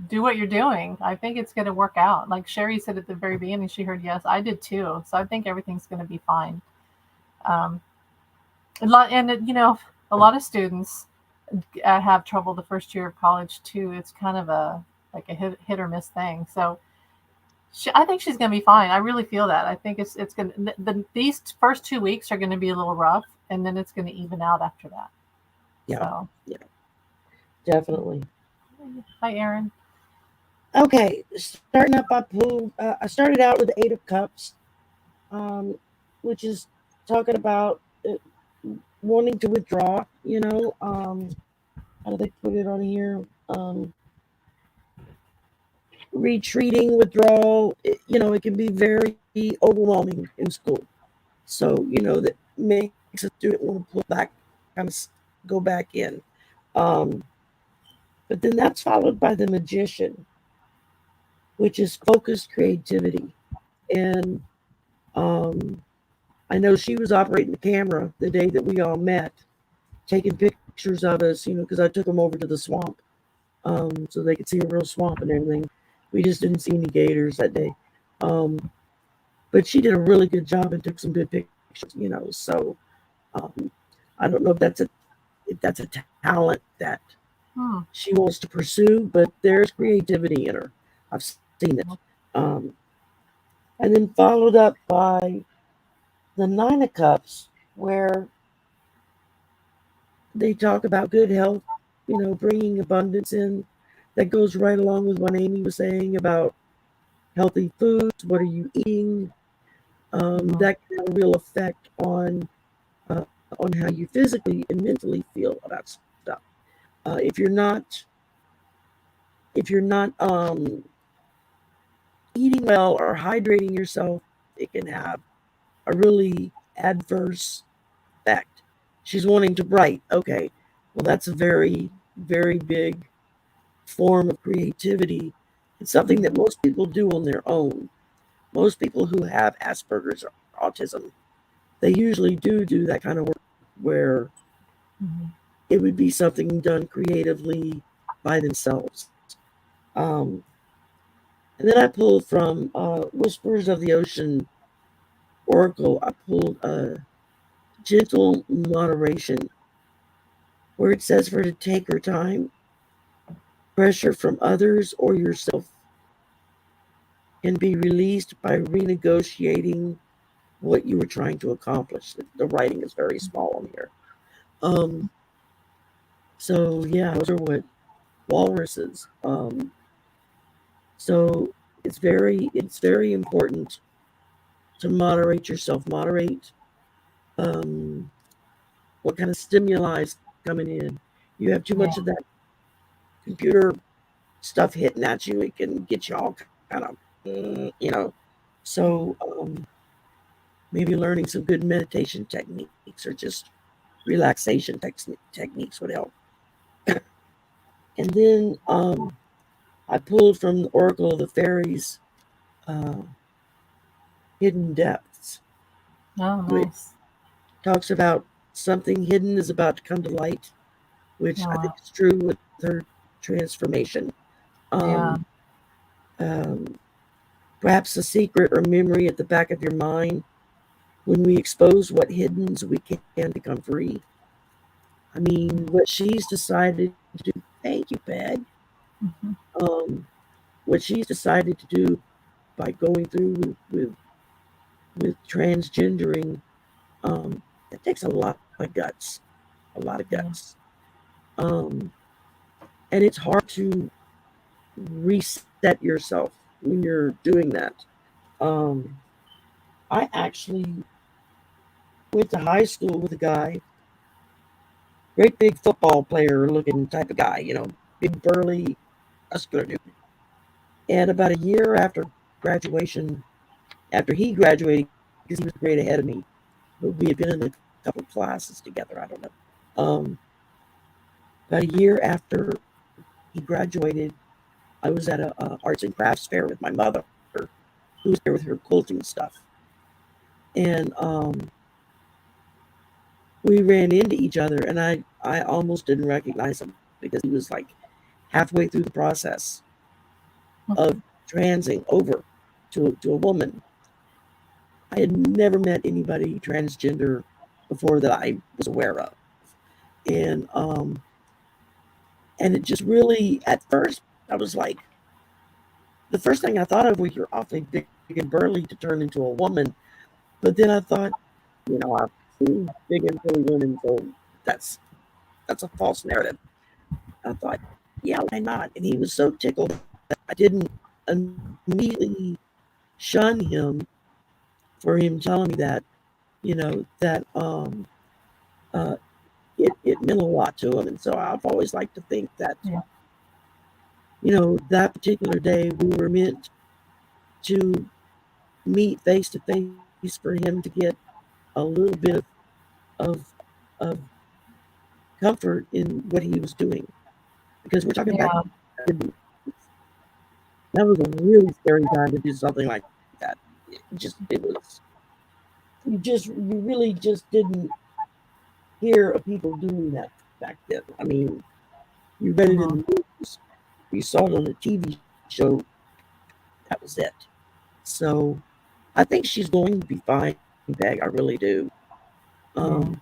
do what you're doing. I think it's going to work out. Like Sherry said at the very beginning, she heard yes. I did too. So I think everything's going to be fine. Um, a lot, and you know, a lot of students have trouble the first year of college too. It's kind of a like a hit or miss thing. So I think she's going to be fine. I really feel that. I think it's going to these first 2 weeks are going to be a little rough, and then it's going to even out after that. Yeah, So, yeah, definitely. hi, Aaron. Okay, starting up, I started out with the Eight of Cups, um, which is talking about wanting to withdraw. How do they put it on here? Retreating, withdrawal. It can be very overwhelming in school. So that makes a student want to pull back, kind of go back in. Um, but then that's followed by the Magician, which is focused creativity. And um, I know she was operating the camera the day that we all met, taking pictures of us, because I took them over to the swamp, so they could see a real swamp and everything. We just didn't see any gators that day. Um, but she did a really good job and took some good pictures, So um, I don't know if that's a talent that Hmm. she wants to pursue, but there's creativity in her. I've seen it. Um, and then followed up by the Nine of Cups, where they talk about good health, bringing abundance in. That goes right along with what Amy was saying about healthy foods. What are you eating? Mm-hmm. That can have a real effect on how you physically and mentally feel about stuff. If you're not eating well or hydrating yourself, it can have a really adverse effect. She's wanting to write. Okay, well, that's a very, very big form of creativity. It's something that Mm-hmm. most people do on their own. Most people who have Asperger's or autism, they usually do that kind of work where Mm-hmm. it would be something done creatively by themselves. Um, and then I pulled from Whispers of the Ocean Oracle, I pulled gentle moderation, where it says for her to take her time. Pressure from others or yourself can be released by renegotiating what you were trying to accomplish. The writing is very small on here. Um, so yeah, those are what walruses. So it's very important to moderate yourself. Moderate um, what kind of stimuli is coming in. You have too much Yeah. of that computer stuff hitting at you. It can get you all kind of, So maybe learning some good meditation techniques or just relaxation techniques would help. And then I pulled from the Oracle of the Fairies, uh, Hidden Depths, Oh, which nice. talks about something hidden is about to come to light, which Oh, I think wow. is true with her transformation. Um, Yeah. um, Perhaps a secret or memory at the back of your mind. When we expose what hiddens, we can become free. I mean, what she's decided to do, thank you, Peg. Mm-hmm. What she's decided to do by going through with transgendering, it takes a lot of guts, a lot of Yeah. guts. Um, and it's hard to reset yourself when you're doing that. Um, I actually went to high school with a guy, great big football player looking type of guy, big burly, muscular dude. And about a year after graduation, after he graduated, because he was a grade ahead of me, but we had been in a couple of classes together. I don't know. Um, about a year after he graduated, I was at a arts and crafts fair with my mother, who was there with her quilting stuff, and we ran into each other, and I almost didn't recognize him because he was like halfway through the process. of transing over to a woman. I had never met anybody transgender before that I was aware of. And and it just really at first I was like the first thing I thought of was you're awfully big and burly to turn into a woman. But then I thought, I've seen big and burly women, so that's that's a false narrative. I thought, yeah, why not? And he was so tickled that I didn't immediately shun him for him telling me that, that it meant a lot to him. And so I've always liked to think that, Yeah. that particular day we were meant to meet face to face for him to get a little bit of of comfort in what he was doing. Because we're talking back Yeah. then, that was a really scary time to do something like that. It was you really just didn't hear of people doing that back then. I mean, you read it in Hmm. the news, you saw it on a TV show, that was it. So I think she's going to be fine, Peg. I really do. Um, Yeah.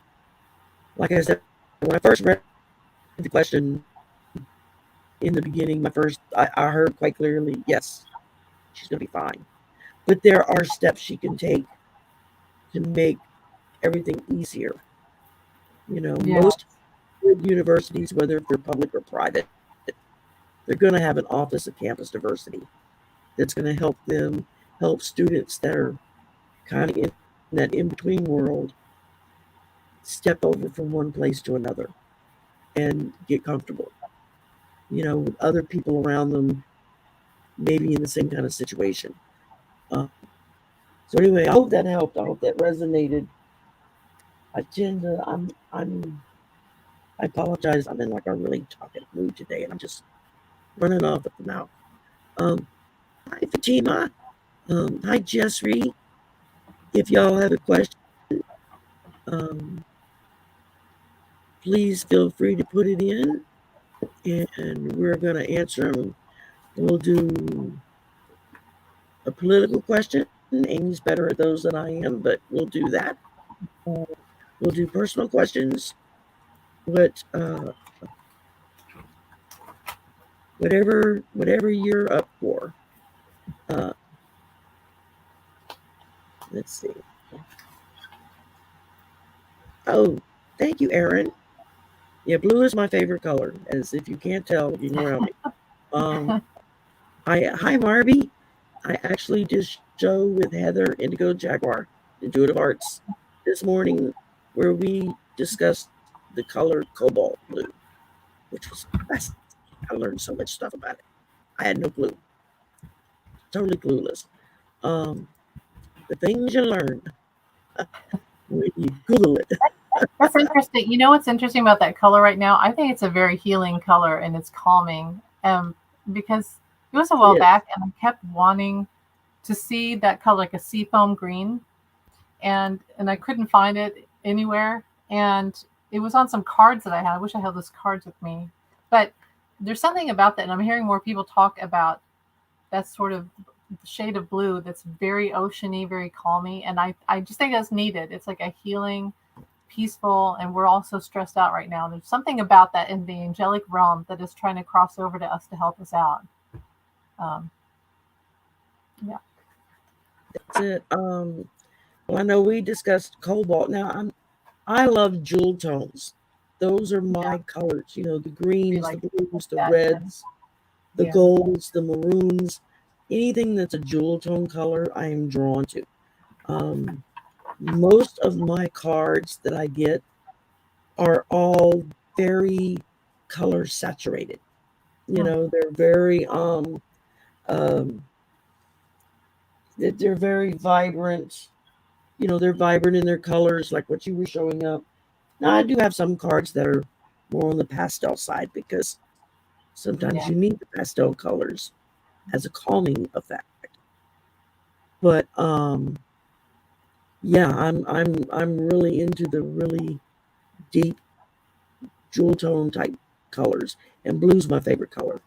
like I said, when I first read the question in the beginning, I heard quite clearly, yes, she's going to be fine. But there are steps she can take to make everything easier. Most Yeah. good universities, whether if they're public or private, they're going to have an office of campus diversity that's going to help them help students that are kind of in that in between world step over from one place to another and get comfortable, with other people around them, maybe in the same kind of situation. Uh, so anyway, I hope that helped. I hope that resonated. I tend to, I apologize. I'm in like a really talkative mood today, and I'm just running off at the mouth. Um, Hi Fatima. Hi Jessry. If y'all have a question, um, please feel free to put it in, and we're gonna answer them. We'll do a political question. Amy's better at those than I am, but we'll do that. We'll do personal questions. What, whatever you're up for. Uh, let's see. Oh, thank you, Aaron. Yeah, blue is my favorite color, as if you can't tell looking around me. Um, hi, Marby. I actually did a show with Heather Indigo Jaguar, Intuitive Arts, this morning, where we discussed the color cobalt blue, which was fascinating. I learned so much stuff about it. I had no clue, totally clueless. Um, the things you learn when you Google it. That's interesting. You know what's interesting about that color right now? I think it's a very healing color and it's calming. Because it was a while It back is. and I kept wanting to see that color, like a seafoam green, and I couldn't find it anywhere. And it was on some cards that I had. I wish I had those cards with me. But there's something about that, and I'm hearing more people talk about that sort of shade of blue that's very oceany, very calmy, and I just think that's needed. It's like a healing, peaceful, and we're all so stressed out right now. There's something about that in the angelic realm that is trying to cross over to us to help us out. Um, yeah, That's it. Well, I know we discussed cobalt. Now, I love jewel tones. Those are yeah, my colors. The be greens, the like blues, the that. Then, reds, the yeah, golds, the maroons. Anything that's a jewel tone color, I am drawn to. Um, most of my cards that I get are all very color saturated. hmm. They're very um they're very vibrant. They're vibrant in their colors, like what you were showing up. Now I do have some cards that are more on the pastel side because sometimes Yeah, you need the pastel colors as a calming effect. But yeah, I'm really into the really deep jewel tone type colors, and blue's my favorite color.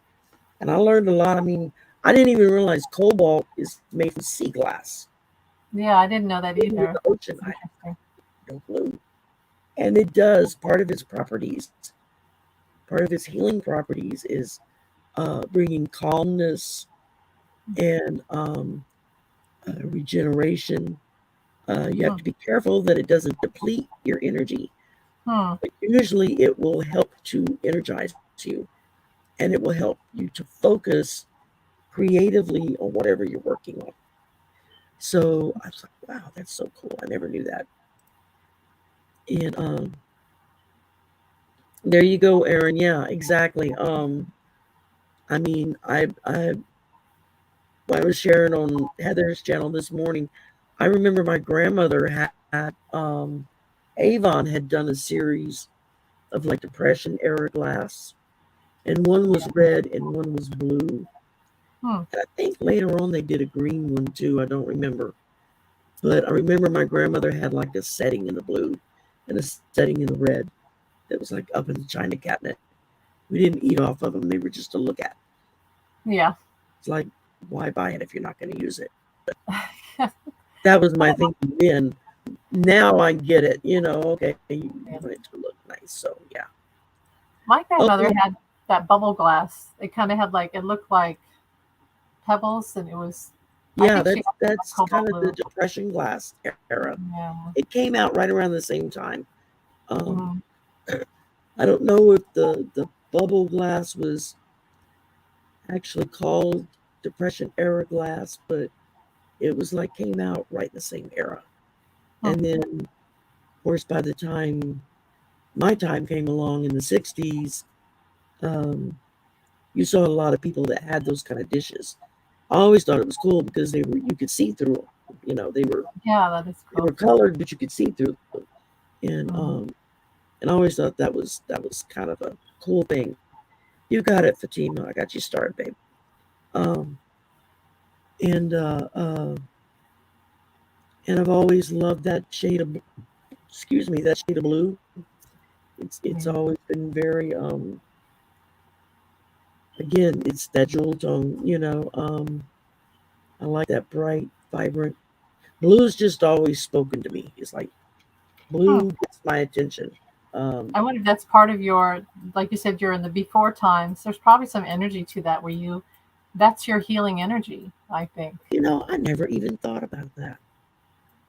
And I learned a lot. I mean, I didn't even realize cobalt is made from sea glass. Yeah, I didn't know that In the either. ocean, It's I had interesting. no clue. And it does, part of its properties, part of its healing properties is bringing calmness and regeneration. You have Hmm. to be careful that it doesn't deplete your energy, Hmm. but usually it will help to energize you, and it will help you to focus creatively on whatever you're working on. So I was like, wow, that's so cool. I never knew that. And there you go, Aaron. Yeah, exactly. I mean, I was sharing on Heather's channel this morning. I remember my grandmother had Avon had done a series of like Depression era glass, and one was red and one was blue. Hmm. And I think later on they did a green one too. I don't remember, but I remember my grandmother had like a setting in the blue and a setting in the red that was like up in the china cabinet. We didn't eat off of them; they were just to look at. Yeah. It's like, why buy it if you're not going to use it? But that was my thinking then. Now I get it. Okay, you Yeah. want it to look nice. So yeah. My grandmother Okay. had that bubble glass. It kind of had like it looked like pebbles, and it was. I Yeah, think she that's had like that's kind cobalt of the blue. Depression glass era. Yeah. It came out right around the same time. Um, Hmm. I don't know if the bubble glass was actually called Depression era glass, but it was like came out right in the same era. Hmm. And then, of course, by the time my time came along in the '60s, um, you saw a lot of people that had those kind of dishes. I always thought it was cool because they were you could see through them. Yeah, that is They were cool. colored, but you could see through them. And Hmm. and I always thought that was kind of a cool thing. You got it, Fatima. I got you started, babe. Um, and and I've always loved that shade of that shade of blue. It's Yeah. always been very again, it's that jewel tone. I like that bright, vibrant. Blue's just always spoken to me. It's like Hmm. blue gets my attention. Um, I wonder if that's part of your, like you said, you're in the before times. There's probably some energy to that where that's your healing energy. I think I never even thought about that.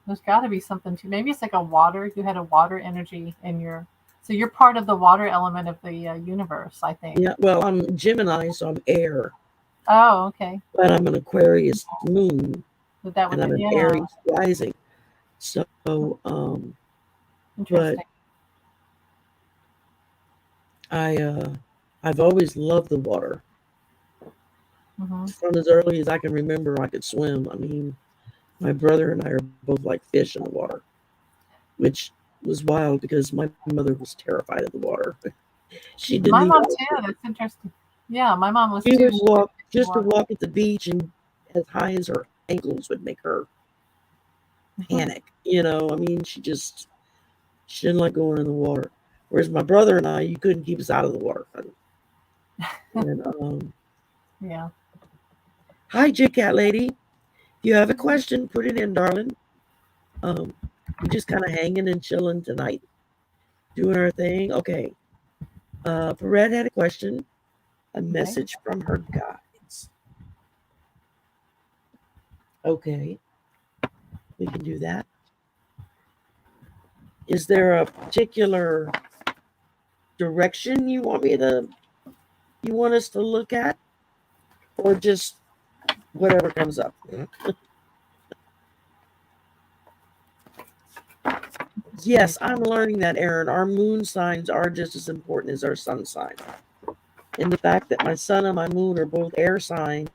there's got to be something to. Maybe it's like a water. You had a water energy in your, so you're part of the water element of the universe. I think. Yeah, well, I'm Gemini, so I'm air, Oh, okay. but I'm an Aquarius moon, But that and would, I'm an yeah, Aries rising. So, but interesting. I, I've always loved the water. Hmm. From as early as I can remember, I could swim. I mean, my brother and I are both like fish in the water, which was wild because my mother was terrified of the water. She didn't My eat mom out. too. That's interesting. Yeah, my mom was She too. would She walk didn't like the just to water. walk at the beach and as high as her ankles would make her panic. I mean, she didn't like going in the water. Whereas my brother and I, you couldn't keep us out of the water. And Yeah. hi, J Cat Lady. If you have a question, put it in, darling. Um, we're just kind of hanging and chilling tonight, doing our thing. Okay. Perret had a question, a Okay. message from her guides. Okay, we can do that. Is there a particular direction you want us to look at, or just whatever comes up? Yes, I'm learning that, Aaron. Our moon signs are just as important as our sun sign. And the fact that my sun and my moon are both air signs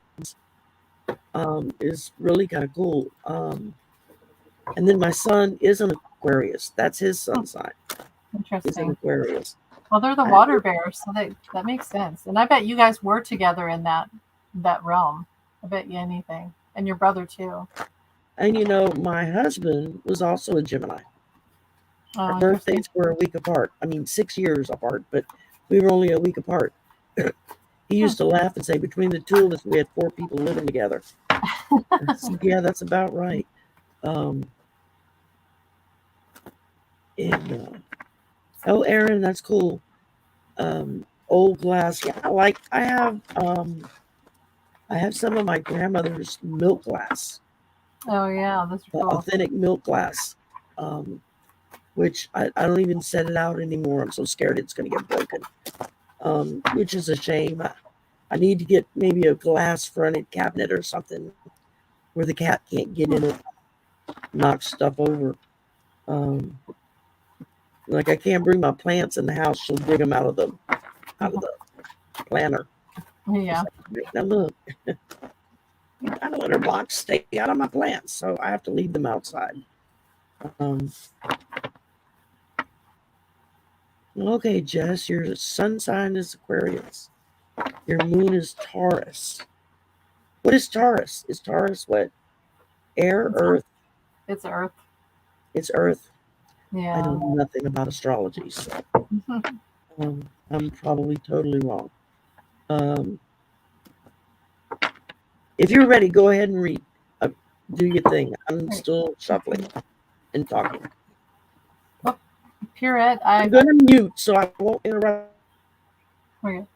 is really kind of cool. And then my son is an Aquarius. That's his Hmm, sun sign. Is an interesting. Aquarius. Well, they're the I, water bears, so that makes sense. And I bet you guys were together in that realm. I bet you anything, and your brother too. and my husband was also a Gemini. Our Oh, interesting. birthdays were a week apart. I mean, 6 years apart, but we were only a week apart. He used to laugh and say, between the two of us, we had 4 people living together. I said, yeah, that's about right. Um, and oh, Aaron, that's cool. Old glass. Yeah, I have some of my grandmother's milk glass, Oh yeah, those are the cool. authentic milk glass, um, which I don't even set it out anymore. I'm so scared it's going to get broken, which is a shame. I need to get maybe a glass fronted cabinet or something where the cat can't get in it, knock stuff over. Um, like I can't bring my plants in the house; she'll bring them out of the planter. It's Yeah. like, now look, I don't let her box stay out of my plants, so I have to leave them outside. Um, okay, Jess, your sun sign is Aquarius. Your moon is Taurus. What is Taurus? Is Taurus what? Air, It's Earth? it's Earth. It's Earth. I know Yeah. nothing about astrology, so I'm probably totally wrong. Um, if you're ready, go ahead and read. Uh, do your thing. I'm Right. still shuffling and talking. Oh, Purette, I'm I going to mute so I won't interrupt you. okay.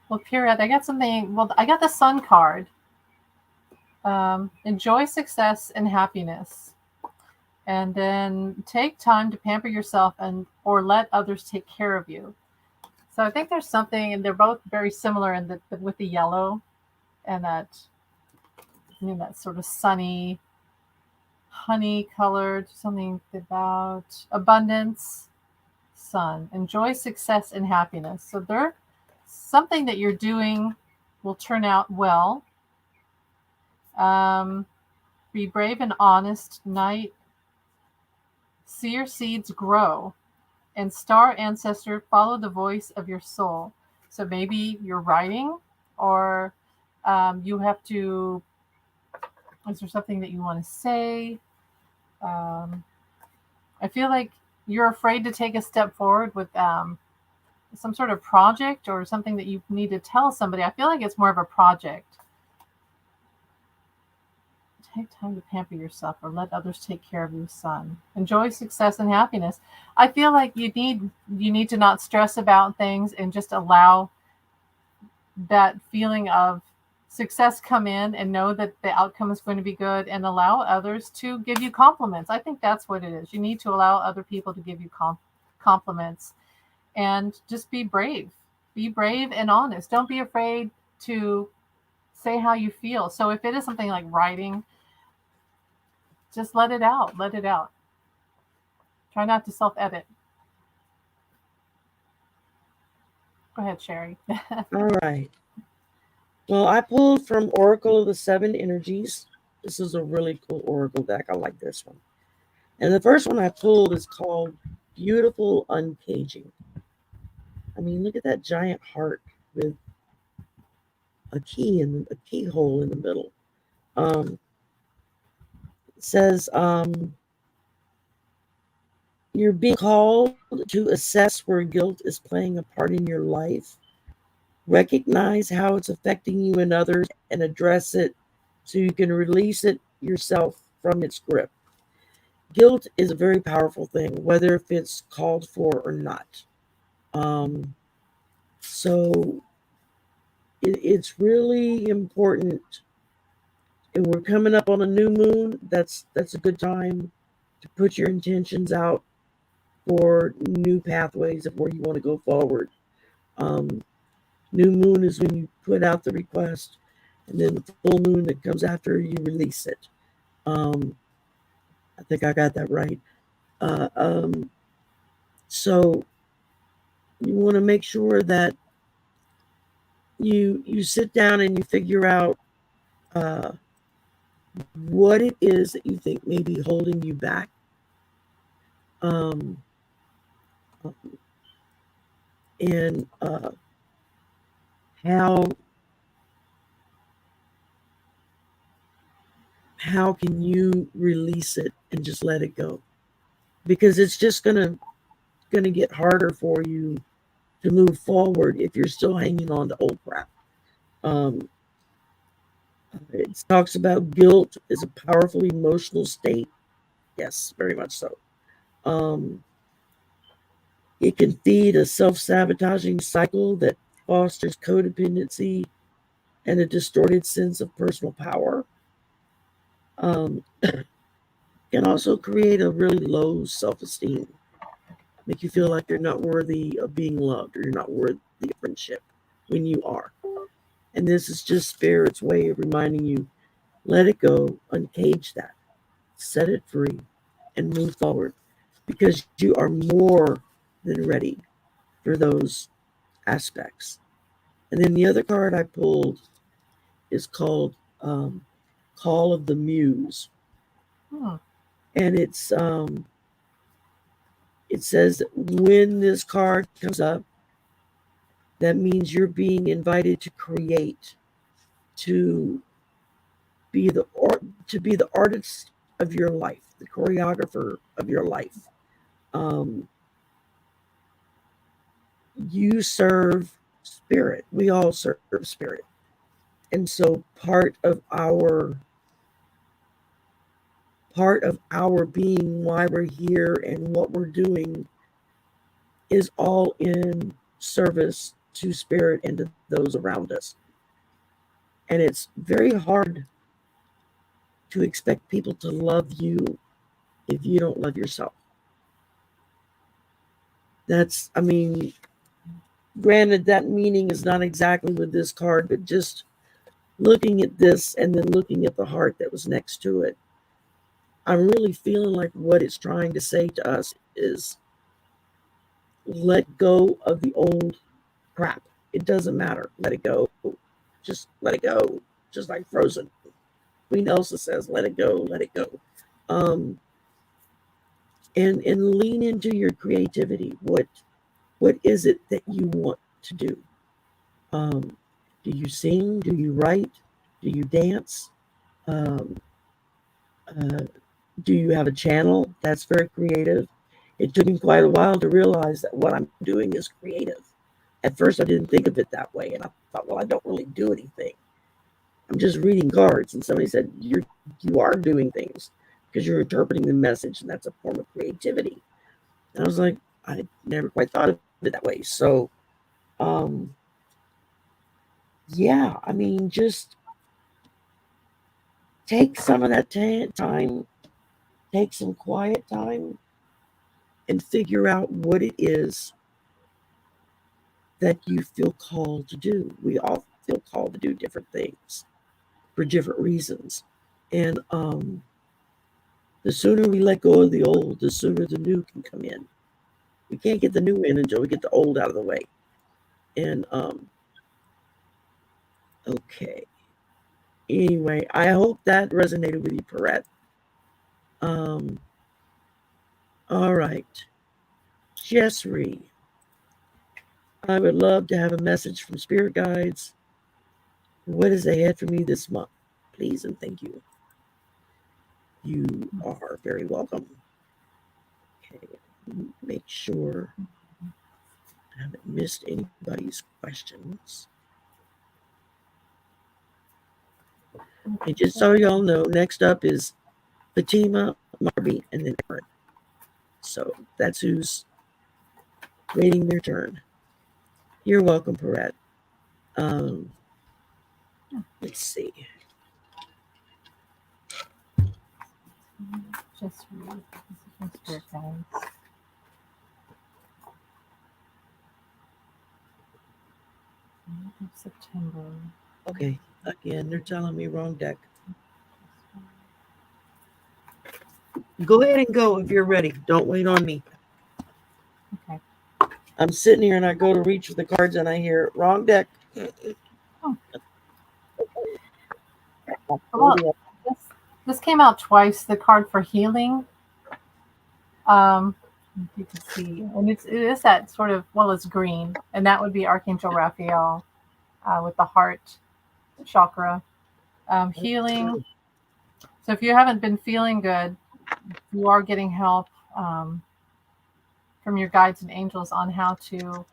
Well, Purette, I got something. Well, I got the Sun card. Enjoy success and happiness, and then take time to pamper yourself and or let others take care of you. So I think there's something, and they're both very similar in the with the yellow and that that sort of sunny, honey colored something about abundance, sun, enjoy success and happiness. So they're something that you're doing will turn out well. Um, be brave and honest, night. See your seeds grow. And star ancestor, follow the voice of your soul. So maybe you're writing, or you have to. Is there something that you want to say? Um, I feel like you're afraid to take a step forward with some sort of project or something that you need to tell somebody. I feel like it's more of a project. Take time to pamper yourself or let others take care of you, son. Enjoy success and happiness. I feel like you need to not stress about things and just allow that feeling of success come in and know that the outcome is going to be good and allow others to give you compliments. I think that's what it is. You need to allow other people to give you compliments and just be brave. Be brave and honest. Don't be afraid to say how you feel. So if it is something like writing, just let it out. Let it out. Try not to self edit. Go ahead, Sherry. All right. Well, I pulled from Oracle of the Seven Energies. This is a really cool Oracle deck. I like this one. And the first one I pulled is called Beautiful Uncaging. I mean, look at that giant heart with a keyhole in the middle. It says you're being called to assess where guilt is playing a part in your life, recognize how it's affecting you and others, and address it so you can release it yourself from its grip. Guilt is a very powerful thing, whether if it's called for or not. Um, so it's really important. And we're coming up on a new moon. That's a good time to put your intentions out for new pathways of where you want to go forward. Um, New moon is when you put out the request, and then the full moon that comes after you release it. Um, I think I got that right. Uh, um, so you want to make sure that you sit down and you figure out uh, what it is that you think may be holding you back, um, and how how can you release it and just let it go, because it's just gonna get harder for you to move forward if you're still hanging on to old crap. Um, it talks about guilt is a powerful emotional state. Yes, very much so. Um, it can feed a self sabotaging cycle that fosters codependency and a distorted sense of personal power. Can also create a really low self esteem, make you feel like you're not worthy of being loved or you're not worthy of friendship when you are. And this is just Spirit's way of reminding you let it go, uncage that, set it free, and move forward because you are more than ready for those aspects. And then the other card I pulled is called Call of the Muse. Hmm. And it says that when this card comes up, that means you're being invited to create, to be the to be the artist of your life, the choreographer of your life. Um, you serve spirit. We all serve spirit, and so part of our being, why we're here, and what we're doing, is all in service to spirit and to those around us. And it's very hard to expect people to love you if you don't love yourself. That's, I mean, granted, that meaning is not exactly with this card, but just looking at this and then looking at the heart that was next to it, I'm really feeling like what it's trying to say to us is let go of the old crap. It doesn't matter. Let it go. Just let it go. Just like Frozen. Queen Elsa says, let it go, let it go. Um, and lean into your creativity. What is it that you want to do? Um, do you sing? Do you write? Do you dance? Um, uh, do you have a channel that's very creative? It took me quite a while to realize that what I'm doing is creative. At first, I didn't think of it that way, and I thought, well, I don't really do anything. I'm just reading cards, and somebody said you are doing things because you're interpreting the message, and that's a form of creativity. And I was like, I never quite thought of it that way. So, um, yeah, I mean, just take some of that time, take some quiet time, and figure out what it is that you feel called to do. We all feel called to do different things for different reasons. And the sooner we let go of the old, the sooner the new can come in. We can't get the new in until we get the old out of the way. And okay. Anyway, I hope that resonated with you, Perrette. Um, all right. Jessry, I would love to have a message from spirit guides. What is ahead for me this month? Please and thank you. You are very welcome. Okay, make sure I haven't missed anybody's questions. And just so y'all know, next up is Fatima, Marby, and then Aaron. So that's who's waiting their turn. You're welcome, Perrette. Um, let's see. Just read. This is from Spirit Guides. September. Okay, again, they're telling me wrong deck. Go ahead and go if you're ready. Don't wait on me. Okay. I'm sitting here and I go to reach for the cards and I hear wrong deck. Oh. Well, this this came out twice. The card for healing. If you can see, and it is that sort of, well, it's green, and that would be Archangel Raphael with the heart chakra. Healing. So if you haven't been feeling good, you are getting help um, from your guides and angels on how to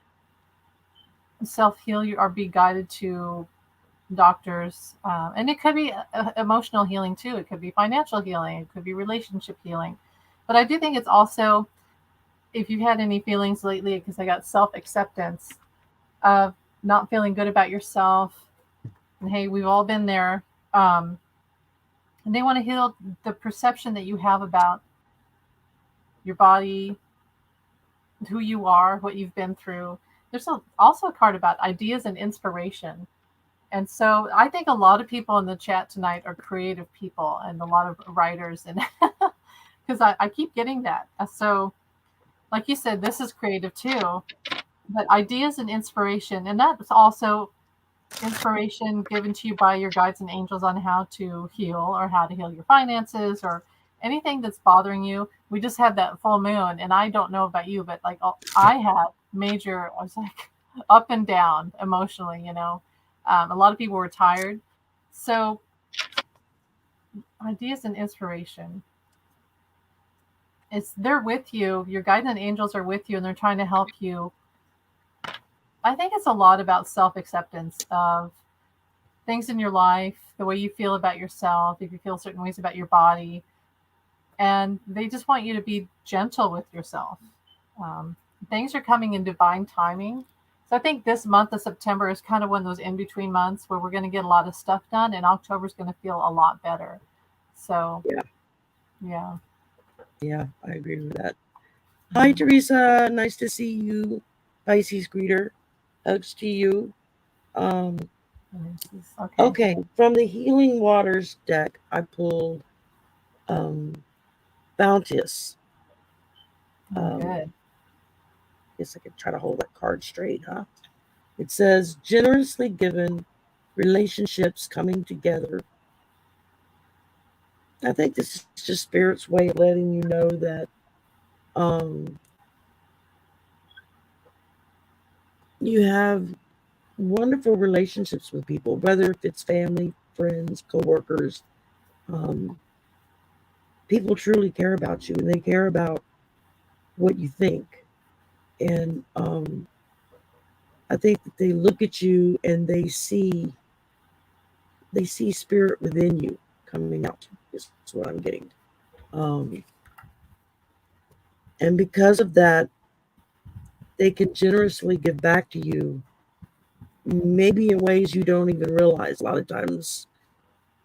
self heal you or be guided to doctors, and it could be emotional healing too. It could be financial healing. It could be relationship healing. But I do think it's also, if you've had any feelings lately, because I got self acceptance of not feeling good about yourself, and hey, we've all been there. Um, and they want to heal the perception that you have about your body, who you are, what you've been through. There's also a card about ideas and inspiration. And so I think a lot of people in the chat tonight are creative people and a lot of writers. And because I keep getting that. So, like you said, this is creative too, but ideas and inspiration. And that's also inspiration given to you by your guides and angels on how to heal or how to heal your finances or anything that's bothering you. We just had that full moon, and I don't know about you, but like I had major, I was like up and down emotionally, you know. A lot of people were tired. So, ideas and inspiration. It's they're with you. Your guides and angels are with you, and they're trying to help you. I think it's a lot about self acceptance of things in your life, the way you feel about yourself, if you feel certain ways about your body, and they just want you to be gentle with yourself. Um, Things are coming in divine timing. So I think this month of September is kind of one of those in between months where we're going to get a lot of stuff done, and October is going to feel a lot better. So Yeah, yeah. yeah, I agree with that. Hi, Mhm. Teresa. Nice to see you. Pisces greeter. Hugs to you. Um, Okay. okay, from the Healing Waters deck, I pulled um, Bounteous. Oh, Um, good. guess I could try to hold that card straight, huh? It says, generously given, relationships coming together. I think this is just Spirit's way of letting you know that um, you have wonderful relationships with people, whether if it's family, friends, coworkers. Um, People truly care about you, and they care about what you think. And I think that they look at you and they see spirit within you coming out. Is what I'm getting. Um, and because of that, they can generously give back to you, maybe in ways you don't even realize. A lot of times,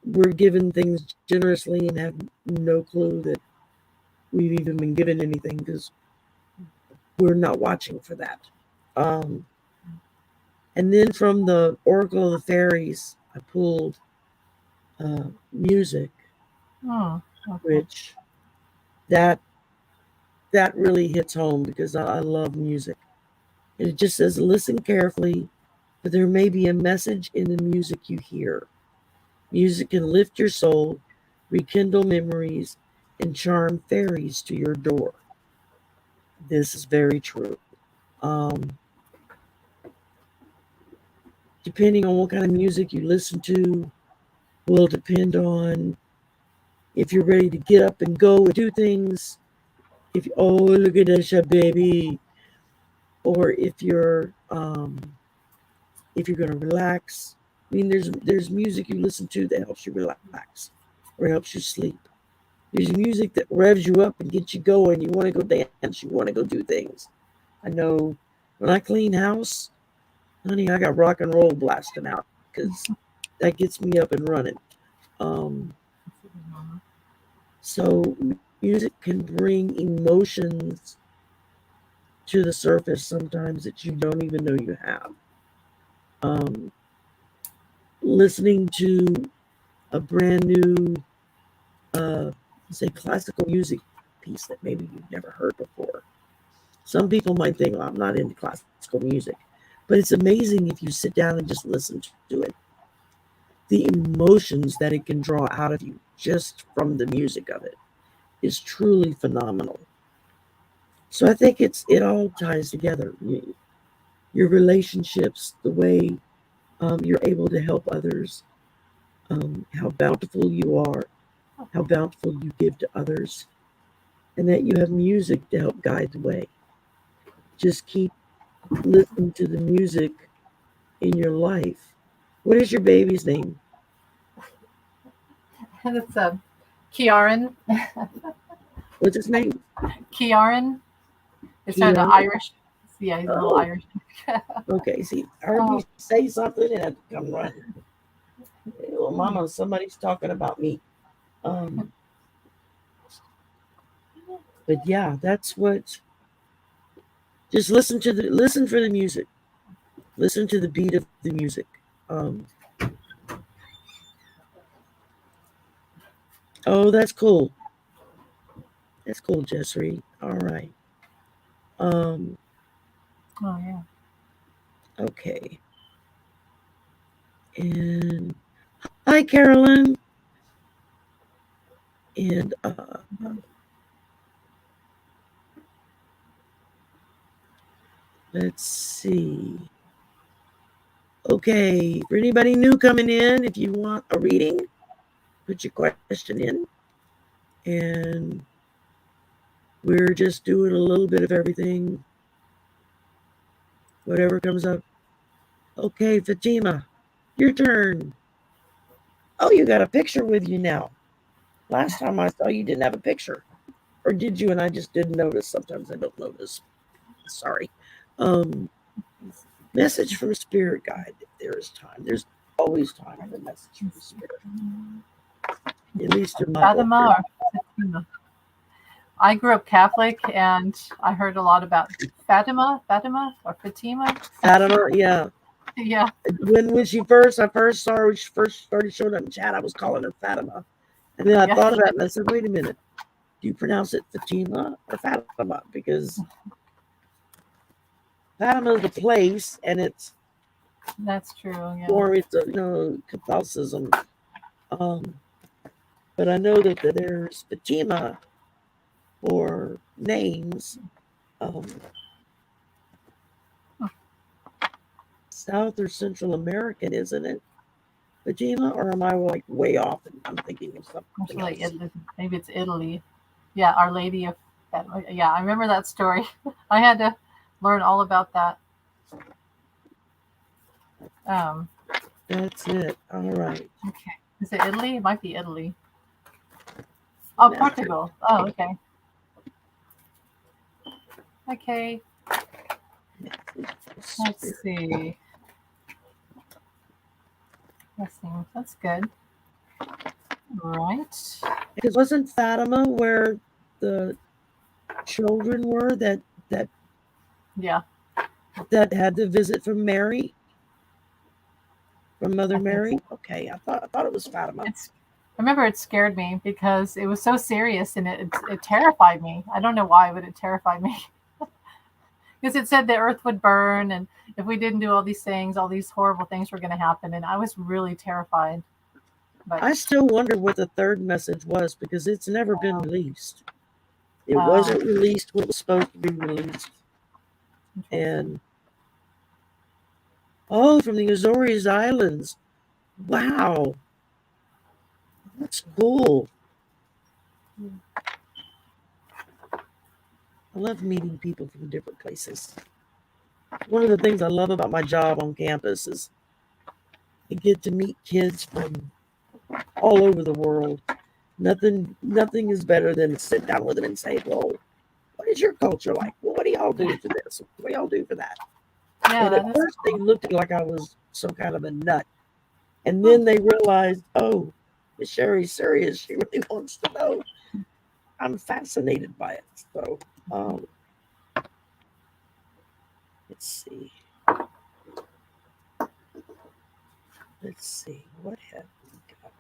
we're given things generously and have no clue that we've even been given anything because we're not watching for that. Um, and then from the Oracle of the Fairies, I pulled music, Hmm. Okay. which that that really hits home because I love music. And it just says, listen carefully, for there may be a message in the music you hear. Music can lift your soul, rekindle memories, and charm fairies to your door. This is very true. Um, Depending on what kind of music you listen to, will depend on if you're ready to get up and go and do things. If oh look at that baby, or if you're gonna relax. I mean, there's music you listen to that helps you relax or helps you sleep. There's music that revs you up and gets you going. You want to go dance. You want to go do things. I know when I clean house, honey, I got rock and roll blasting out because that gets me up and running. Um, so music can bring emotions to the surface sometimes that you don't even know you have. Um, Listening to a brand new, uh, say, classical music piece that maybe you've never heard before. Some people might think, well, I'm not into classical music, but it's amazing if you sit down and just listen to it. The emotions that it can draw out of you just from the music of it is truly phenomenal. So I think it all ties together. Your relationships, the way you're able to help others, how bountiful you are, how bountiful you give to others, and that you have music to help guide the way. Just keep listening to the music in your life. What is your baby's name? And it's Kiaran. What's his name? Kiaran. It's kind of Keon. Irish. Yeah, he's a little Oh, Irish. okay. See, I heard you Oh, say something and I had to come running. Well, hmm. Mama, somebody's talking about me. Um, but yeah, that's what. Just listen for the music. Listen to the beat of the music. Um, oh, that's cool. That's cool, Jessry. All right. Um, Oh yeah. okay. And hi, Carolyn. And let's see. Okay, for anybody new coming in, if you want a reading, put your question in, and we're just doing a little bit of everything, whatever comes up. Okay, Fatima, your turn. Oh, you got a picture with you now. Last time I saw you didn't have a picture. Or did you? And I just didn't notice. Sometimes I don't notice. Sorry. Um, Message from Spirit Guide. If there is time, there's always time for message from Spirit. At least in my book. Fatima or Fatima? I grew up Catholic, and I heard a lot about Fatima or Fatima. Fatima, yeah. Yeah, When I first saw her, when she first started showing up in chat, I was calling her Fatima. And then I yeah, thought about it and I said, wait a minute, do you pronounce it Fatima or Fatima? Because Fatima is the place and it's that's true. Yeah, or it's Catholicism. Um, but I know that there's Fatima or names. Um, South or Central American, isn't it? Fatima, or am I like way off and I'm thinking of something actually, else? maybe it's Italy. Yeah, Our Lady of Fatima. Yeah, I remember that story. I had to learn all about that. Um, That's it. All right. okay, is it Italy? It might be Italy. Oh, Message. Portugal. Oh, okay. Okay, let's Spirit. see. Let's see. That's good. Right. Because wasn't Fatima where the children were that Yeah, that had the visit from Mary, from Mother I think so. Mary? Okay, I thought it was Fatima. It's. I remember it scared me because it was so serious and it terrified me. I don't know why, but it terrified me because it said the earth would burn and if we didn't do all these things, all these horrible things were going to happen, and I was really terrified. But I still wonder what the third message was because it's never been oh, released. It oh, wasn't released when it was supposed to be released. interesting. And oh, from the Azores Islands. Wow, that's cool. I love meeting people from different places. One of the things I love about my job on campus is I get to meet kids from all over the world. Nothing is better than to sit down with them and say, well, what is your culture like? Well, what do y'all do for this? What do y'all do for that? And Yeah, at that is first they cool. looked at me like I was some kind of a nut. And Hmm. then they realized, oh, Miss Sherry's serious. She really wants to know. I'm fascinated by it. So um, let's see. Let's see. What have we got?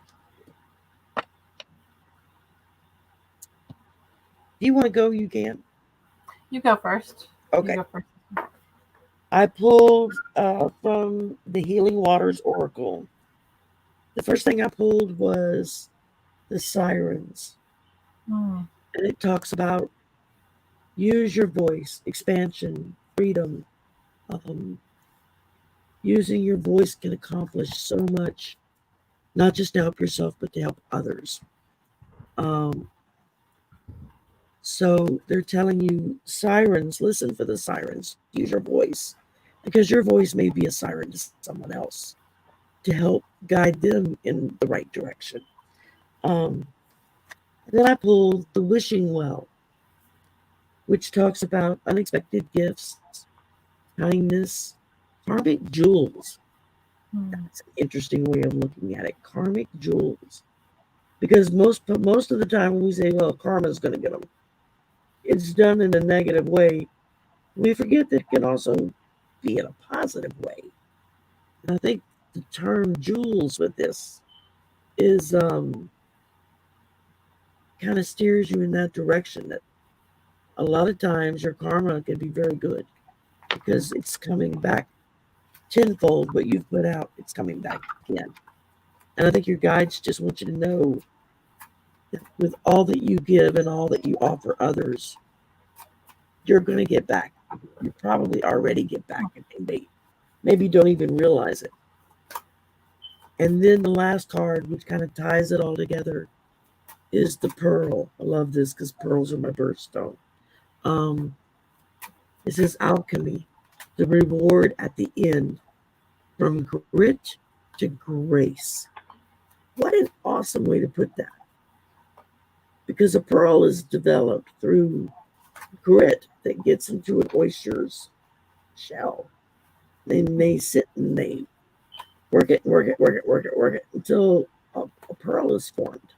Do you want to go? You can. You go first. You Okay. go first. I pulled from the Healing Waters Oracle. The first thing I pulled was the sirens. Hmm. And it talks about use your voice, expansion, freedom. Um, Using your voice can accomplish so much, not just to help yourself, but to help others. Um, so they're telling you, sirens, listen for the sirens, use your voice. because your voice may be a siren to someone else to help guide them in the right direction. Um, then I pulled the wishing well, which talks about unexpected gifts, kindness, karmic jewels. Hmm. That's an interesting way of looking at it. Karmic jewels. Because most of the time when we say, well, karma's going to get them, it's done in a negative way. We forget that it can also be in a positive way. And I think the term jewels with this is kind of steers you in that direction. That a lot of times your karma can be very good because it's coming back tenfold what you've put out. It's coming back again. And I think your guides just want you to know that with all that you give and all that you offer others, you're going to get back. You probably already get back, and maybe don't even realize it. And then the last card, which kind of ties it all together, is the pearl. I love this because pearls are my birthstone. Um, it says alchemy, the reward at the end, from grit to grace. What an awesome way to put that! Because a pearl is developed through grit that gets into an oyster's shell. Then they sit and they work it, work it, work it, work it, work it until a pearl is formed,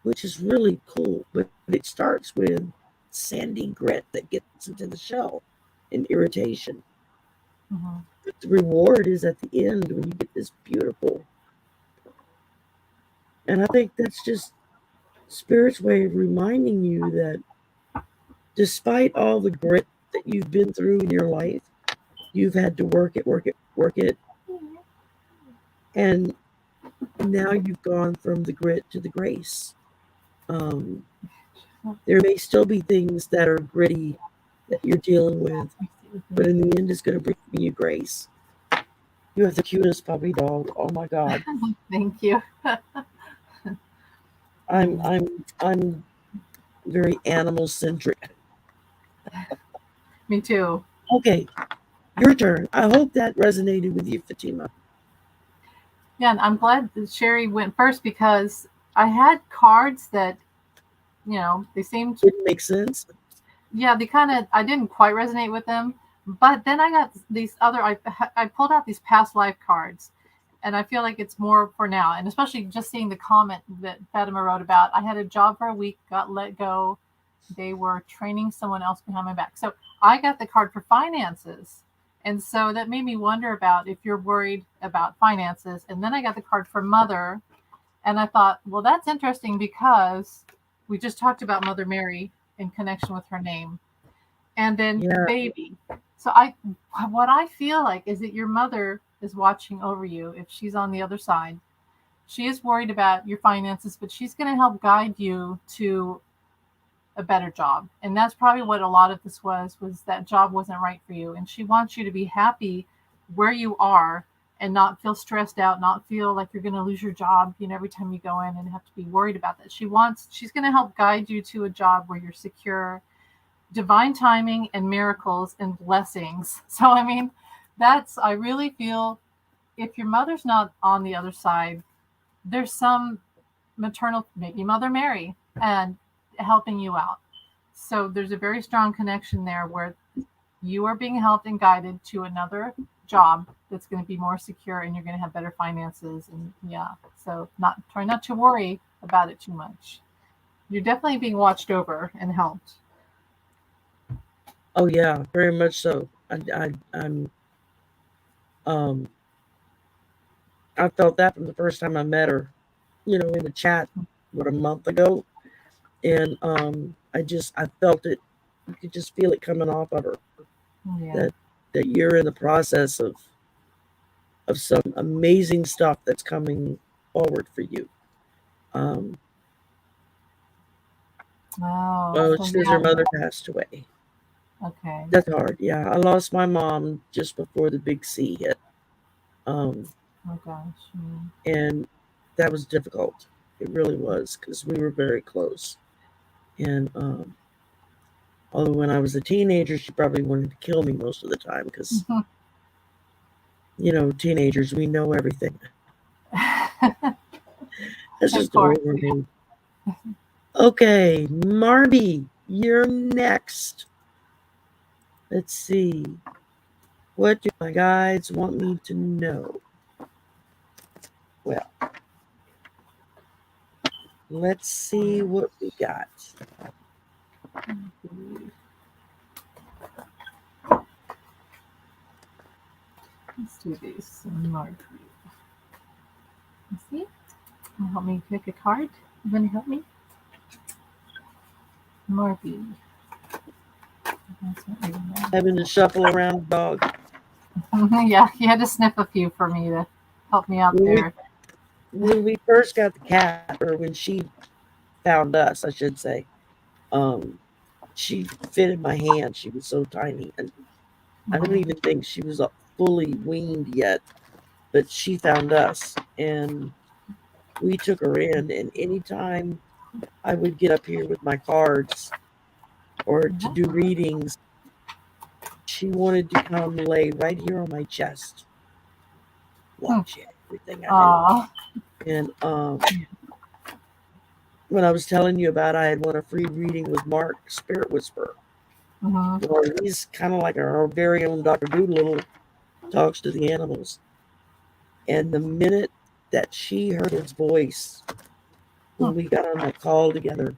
which is really cool. But it starts with sandy grit that gets into the shell and irritation. Hmm. But the reward is at the end when you get this beautiful. And I think that's just Spirit's way of reminding you that despite all the grit that you've been through in your life, you've had to work it, work it, work it. And now you've gone from the grit to the grace. Um, there may still be things that are gritty that you're dealing with, but in the end, it's going to bring you grace. You have the cutest puppy dog. Oh my God, Thank you. I'm Mm. I'm I'm very animal centric. Me too. Okay, your turn. I hope that resonated with you, Fatima. Yeah, and I'm glad that Sherry went first because I had cards that, they seemed, Didn't make sense. yeah, they kind of, I didn't quite resonate with them. But then I got these other, I pulled out these past life cards. And I feel like it's more for now. And especially just seeing the comment that Fatima wrote about, I had a job for a week, got let go. They were training someone else behind my back. So I got the card for finances. And so that made me wonder about if you're worried about finances. And then I got the card for mother. And I thought, well, that's interesting because we just talked about Mother Mary in connection with her name. And then Yeah, baby. So what I feel like is that your mother is watching over you if she's on the other side. She is worried about your finances, but she's going to help guide you to a better job. And that's probably what a lot of this was that job wasn't right for you. And she wants you to be happy where you are and not feel stressed out, not feel like you're going to lose your job, every time you go in and have to be worried about that. She's going to help guide you to a job where you're secure, divine timing and miracles and blessings. So, I mean, I really feel if your mother's not on the other side, there's some maternal, maybe Mother Mary, and helping you out. So there's a very strong connection there where you are being helped and guided to another job that's going to be more secure and you're going to have better finances. And yeah, so try not to worry about it too much. You're definitely being watched over and helped. oh yeah, very much so. I'm um I felt that from the first time I met her, in the chat what a month ago. And I felt it. You could just feel it coming off of her Yeah. that you're in the process of some amazing stuff that's coming forward for you. Um Oh, well, so she says her yeah. mother passed away. Okay. That's hard. Yeah, I lost my mom just before the big C hit. Um Oh gosh. Mm. and that was difficult. It really was because we were very close. And Although when I was a teenager, she probably wanted to kill me most of the time because, teenagers, we know everything. That's Of just the way course. we're made. Okay, Marby, you're next. Let's see. What do my guides want me to know? Well, let's see what we got. Let's do these. Mark. Let's see. Help me pick a card. You want to help me? Marby. That's not even Having to shuffle around the dog. there. Yeah, you had to sniff a few for me to help me out When we there. when we first got the cat, or when she found us, I should say, um, she fit in my hand. She was so tiny, and I don't Mhm. even think she was fully weaned yet. But she found us, and we took her in. And anytime I would get up here with my cards or to do Yeah. readings, she wanted to come lay right here on my chest, Hmm. watch everything I do. Aw. And when I was telling you about, I had won a free reading with Mark, Spirit Whisperer. Mm-hmm. Well, he's kind of like our very own Dr. Doolittle, talks to the animals. And the minute that she heard his voice when we got on that call together,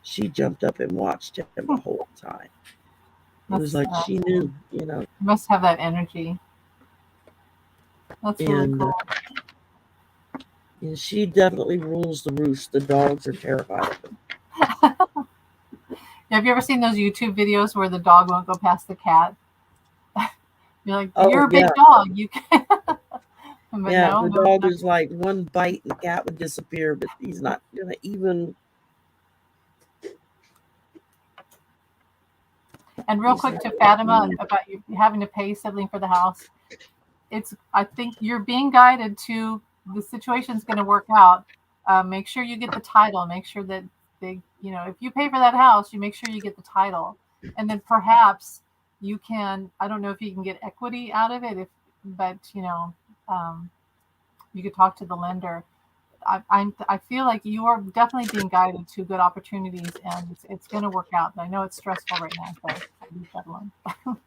she jumped up and watched him the whole time. It was That's like she knew, you must have that energy. That's really and cool. and she definitely rules the roost. The dogs are terrified of her. Have you ever seen those YouTube videos where the dog won't go past the cat? You're like, Oh you're a big yeah, dog. You can, but yeah. no, The no. dog is like one bite and the cat would disappear, but he's not gonna even. And real He's quick not to Fatima gonna. about you having to pay sibling for the house. It's I think you're being guided to the situation's going to work out. Make sure you get the title. Make sure that if you pay for that house, you make sure you get the title, and then perhaps you can. I don't know if you can get equity out of it, if but um, you could talk to the lender. I feel like you are definitely being guided to good opportunities, and it's going to work out. I know it's stressful right now, so I leave that alone. All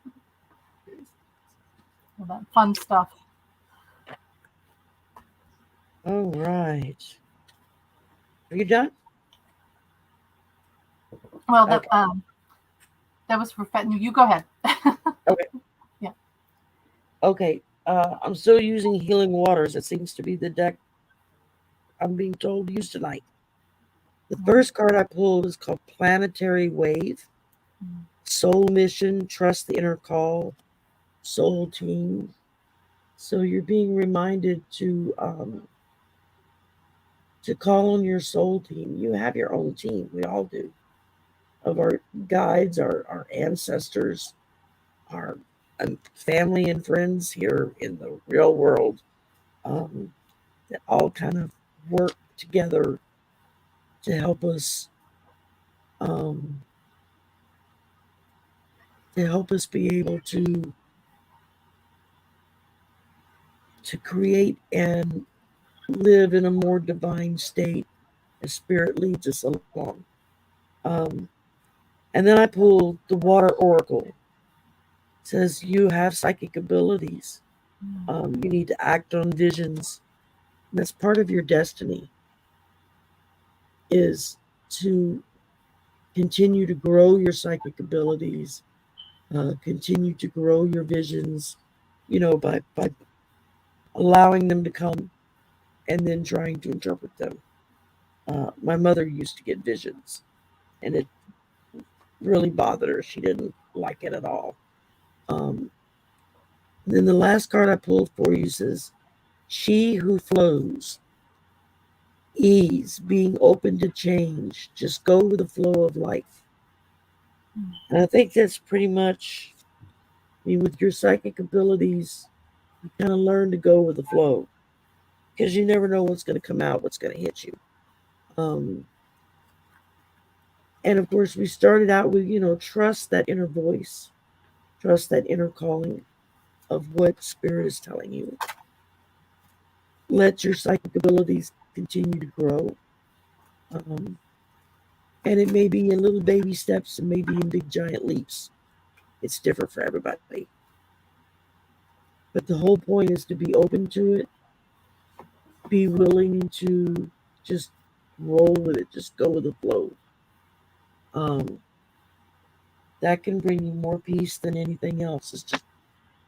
that fun stuff. All right. Are you done? Well, Okay. that was for you. Go ahead. Okay. Yeah. Okay. I'm still using Healing Waters. It seems to be the deck I'm being told to use tonight. The first card I pulled is called Planetary Wave. Soul Mission, Trust the Inner Call, Soul Team. So you're being reminded to call on your soul team. You have your own team. We all do. Of our guides, our ancestors, our family and friends here in the real world, that all kind of work together to um, help us be able to create and live in a more divine state as spirit leads us along. Um, and then I pulled the Water Oracle. It says you have psychic abilities. You need to act on visions. And that's part of your destiny is to continue to grow your psychic abilities, continue to grow your visions, by allowing them to come and then trying to interpret them. My mother used to get visions, and it really bothered her. She didn't like it at all. Um, and then the last card I pulled for you says, She who flows, ease, being open to change, just go with the flow of life. And I think that's pretty much, with your psychic abilities, you kind of learn to go with the flow because you never know what's going to come out, what's going to hit you. Um, And of course, we started out with, trust that inner voice, trust that inner calling of what spirit is telling you. Let your psychic abilities continue to grow. Um, and it may be in little baby steps and maybe in big giant leaps. It's different for everybody. But the whole point is to be open to it, be willing to just roll with it, just go with the flow. Um, that can bring you more peace than anything else. It's just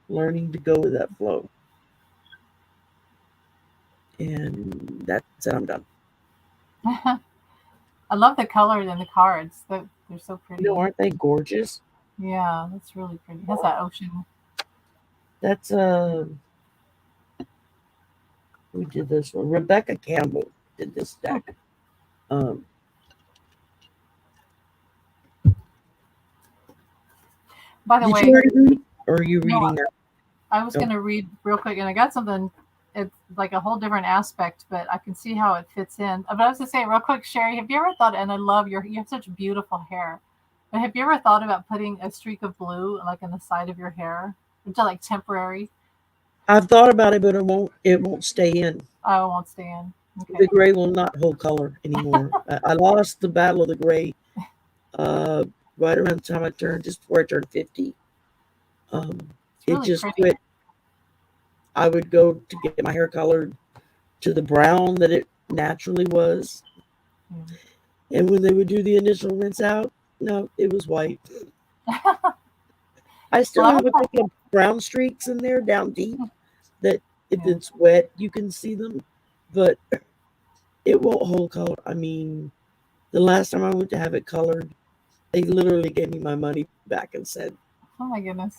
learning to go with that flow. And that's it. I'm done. I love the colors in the cards. They're so pretty. Aren't they gorgeous? Yeah, that's really pretty. It has that ocean. That's who did this one? Rebecca Campbell did this Hmm. deck. Um, By the did you way, already read? Or are you no, reading that? I was Oh, gonna read real quick, and I got something. It's like a whole different aspect, but I can see how it fits in. But I was gonna say real quick, Sherry, have you ever thought? And I love you have such beautiful hair. But have you ever thought about putting a streak of blue like on the side of your hair, which are like temporary? I've thought about it, but it won't stay in. Oh, it won't stay in. The Okay. gray will not hold color anymore. I lost the battle of the gray uh, right around the time I turned, just before I turned 50. Um, It's it really just pretty. quit. I would go to get my hair colored to the brown that it naturally was. Mm. And when they would do the initial rinse out, no, it was white. I Well, still I have was a couple of brown streaks in there down deep that if yeah. it's wet, you can see them, but it won't hold color. I mean, the last time I went to have it colored, they literally gave me my money back and said, Oh my goodness.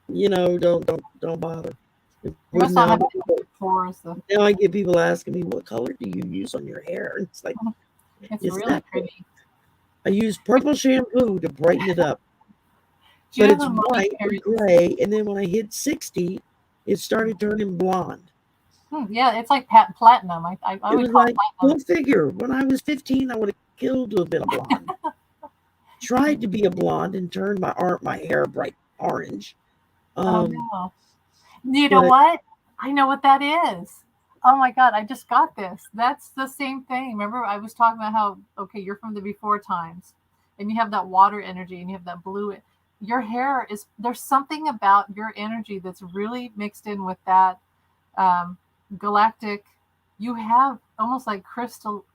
don't bother. But You must now not have it in your pores. now I get people asking me, what color do you use on your hair? And it's like, It's it's really natural. pretty. I use purple shampoo to brighten it up, Do you but know it's who Monique white and Parent is? gray. And then when I hit 60, it started turning blonde. Yeah, it's like platinum. I It would was call it like, platinum. go figure. When I was 15, I would have killed to have been a blonde. Tried to be a blonde and turned my hair bright orange. Oh Um, no. You know but what? I know what that is. Oh my god, I just got this. That's the same thing. Remember I was talking about how okay, you're from the before times and you have that water energy and you have that blue your hair is there's something about your energy that's really mixed in with that um, galactic. You have almost like crystal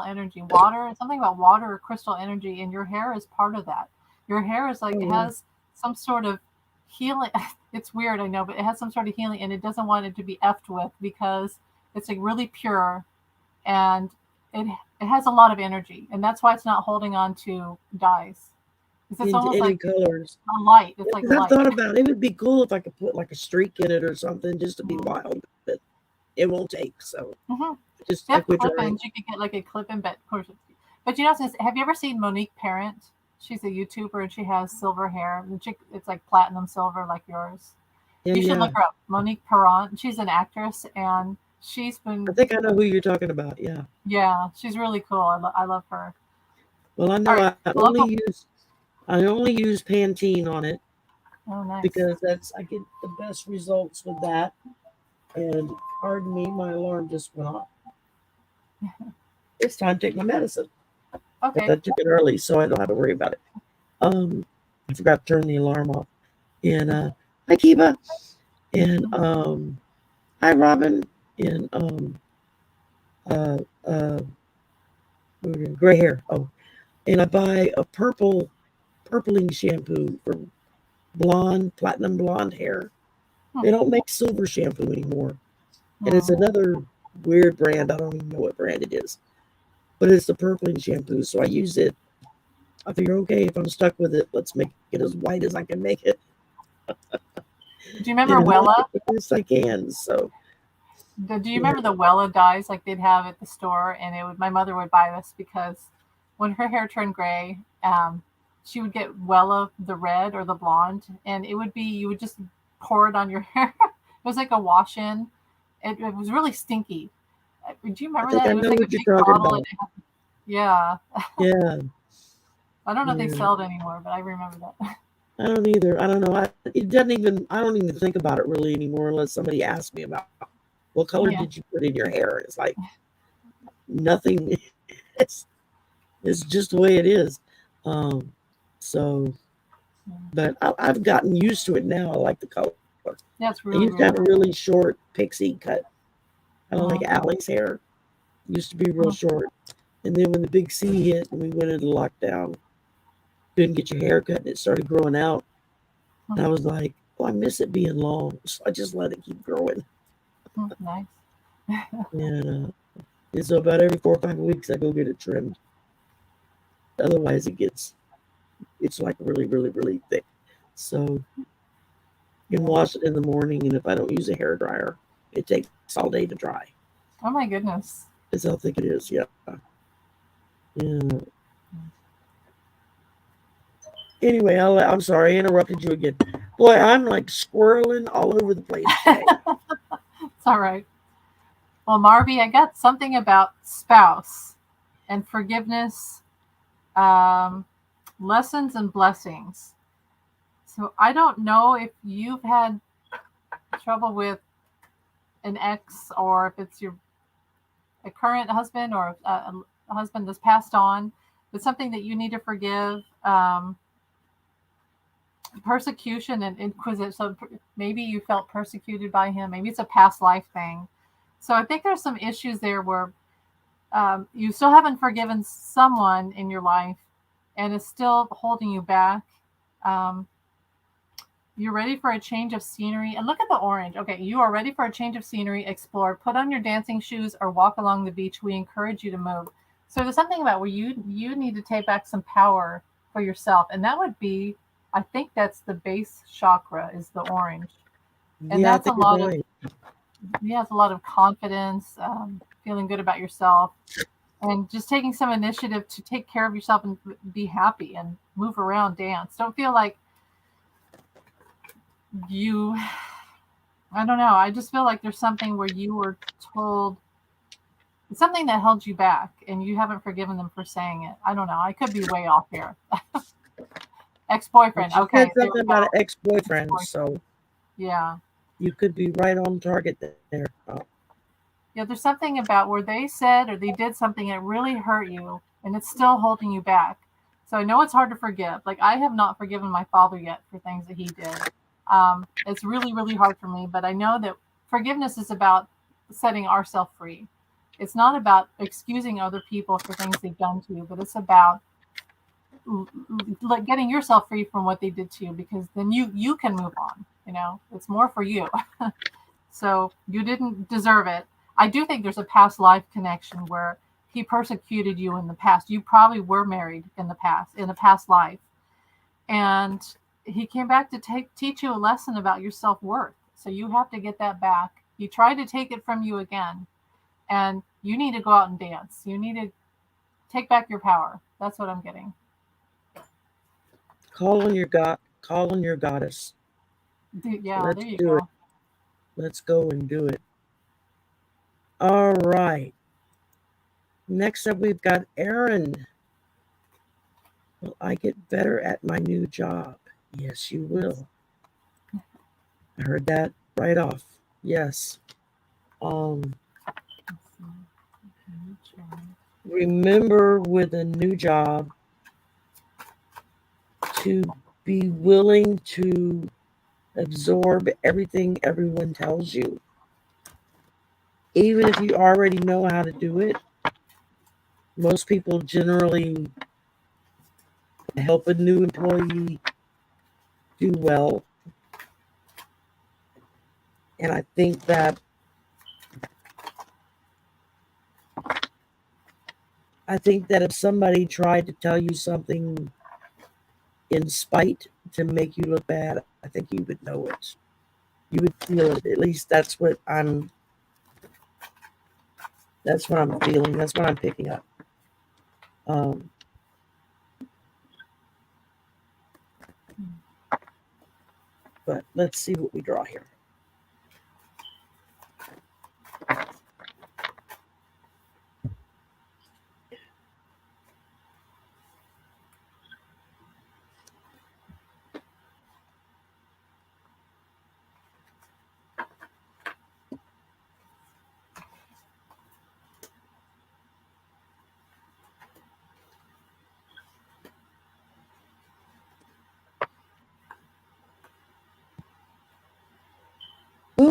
energy, water, something about water or crystal energy, and your hair is part of that. Your hair is like oh it yeah, has some sort of healing. It's weird, I know, but it has some sort of healing, and it doesn't want it to be effed with because it's like really pure and it has a lot of energy, and that's why it's not holding on to dyes. Because it's into almost any like colors. a light. It's like 'Cause I've light. thought about it. It would be cool if I could put like a streak in it or something just to be Mm-hmm. wild, but it won't take. So Mm-hmm. just They I have quit trying. clip-ins. You could get like a clip-in, but of course, but you know, have you ever seen Monique Parent? She's a YouTuber and she has silver hair. The chick, it's like platinum silver, like yours. Yeah, You should yeah. look her up. Monique Parent. She's an actress and she's I been, think I know who you're talking about. Yeah. yeah, she's really cool. I love her. Well, I All know right, I well, I'll go. only use Pantene on it Oh, nice. because that's I get the best results with that. And pardon me, my alarm just went off. It's time to take my medicine. But Okay. I took it early, so I don't have to worry about it. Um, I forgot to turn the alarm off. And hi Kiba, and hi Robin, and uh, uh, gray hair. Oh, and I buy a purpling shampoo for blonde, platinum blonde hair. Hmm. They don't make silver shampoo anymore, and it's Hmm. another weird brand. I don't even know what brand it is, but it's the purpling shampoo. So I use it. I figure, okay, if I'm stuck with it, let's make it as white as I can make it, Do you and remember hold it Wella? the best I can. So Do you yeah, remember the Wella dyes like they'd have at the store? And it would my mother would buy this because when her hair turned gray, she would get Wella the red or the blonde, and it would be you would just pour it on your hair. It was like a wash-in. It was really stinky. Do you I remember think that? I It was know like a what you're big talking bottle, about. and yeah. Yeah, I don't know if they Yeah, sell it anymore, but I remember that. I don't either. I don't know. It doesn't even. I don't even think about it really anymore unless somebody asks me about what color did Yeah. you put in your hair. It's like nothing. It's it's just the way it is. Um, so, but I've gotten used to it now. I like the color. I Yeah, it's used to really, have a really really short pixie cut, kind of like mm-hmm. Allie's hair. Used to be real Mm-hmm. short. And then when the big C hit and we went into lockdown, couldn't get your hair cut and it started growing out. And I was like, well, I miss it being long. So I just let it keep growing. Mm-hmm. Nice. And so about every 4 or 5 weeks, I go get it trimmed. Otherwise, it's like really, really, really thick. So you can Yeah. wash it in the morning. And if I don't use a hair dryer, it takes all day to dry. Oh my goodness. That's how thick it is. Yeah. Yeah. Anyway, I'm sorry I interrupted you again. Boy, I'm like squirreling all over the place today. It's all right. Well, Marby, I got something about spouse and forgiveness, um, lessons and blessings. So I don't know if you've had trouble with an ex or if it's your a current husband or a husband that's passed on. It's something that you need to forgive. Persecution and inquisition. So maybe you felt persecuted by him. Maybe it's a past life thing. So I think there's some issues there where you still haven't forgiven someone in your life and it's still holding you back. Um, you're ready for a change of scenery. And look at the orange. Okay, you are ready for a change of scenery, explore, put on your dancing shoes, or walk along the beach. We encourage you to move. So there's something about where you need to take back some power for yourself. And that would be, I think that's the base chakra is the orange. And Yeah, I that's a think you're lot of, right. yeah, it's a lot of confidence, feeling good about yourself, and just taking some initiative to take care of yourself and be happy and move around, dance. Don't feel like you, I don't know. I just feel like there's something where you were told something that held you back and you haven't forgiven them for saying it. I don't know. I could be way off here. Ex boyfriend. But you said Okay, there something we about an go. Ex ex-boyfriend, boyfriend. so Yeah. you could be right on target there. Oh, Yeah, there's something about where they said or they did something that really hurt you and it's still holding you back. So I know it's hard to forgive. Like I have not forgiven my father yet for things that he did. It's really, really hard for me, but I know that forgiveness is about setting ourselves free. It's not about excusing other people for things they've done to you, but it's about like getting yourself free from what they did to you because then you can move on. You know, it's more for you. So you didn't deserve it. I do think there's a past life connection where he persecuted you in the past. You probably were married in a past life. And he came back to teach you a lesson about your self worth. So you have to get that back. He tried to take it from you again. And you need to go out and dance. You need to take back your power. That's what I'm getting. call on your god, call on your goddess. So Yeah, there let's you do it. go. Let's go and do it. All right. Next up, we've got Aaron. Will I get better at my new job? Yes, you Yes. will. I heard that right off. Yes. Um, Let's see. remember with a new job to be willing to absorb everything everyone tells you. Even if you already know how to do it, most people generally help a new employee do well. And I think that if somebody tried to tell you something in spite to make you look bad, I think you would know it. You would feel it. At least that's what I'm feeling. That's what I'm picking up. Um, but let's see what we draw here.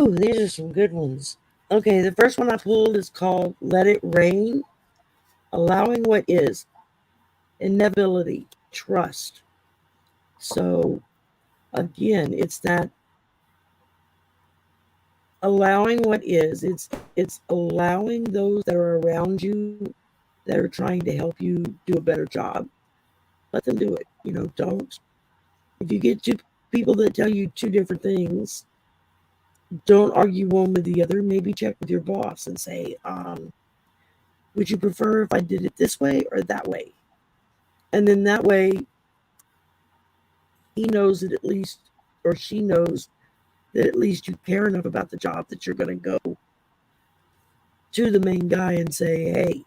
Ooh, these are some good ones. Okay, the first one I pulled is called Let It Rain, Allowing What Is, Inevitability, Trust. So, again, it's that allowing what is. It's allowing those that are around you that are trying to help you do a better job. Let them do it. Don't. If you get two people that tell you two different things, don't argue one with the other. Maybe check with your boss and say, would you prefer if I did it this way or that way? And then that way, he knows that at least, or she knows that at least you care enough about the job that you're going to go to the main guy and say, hey,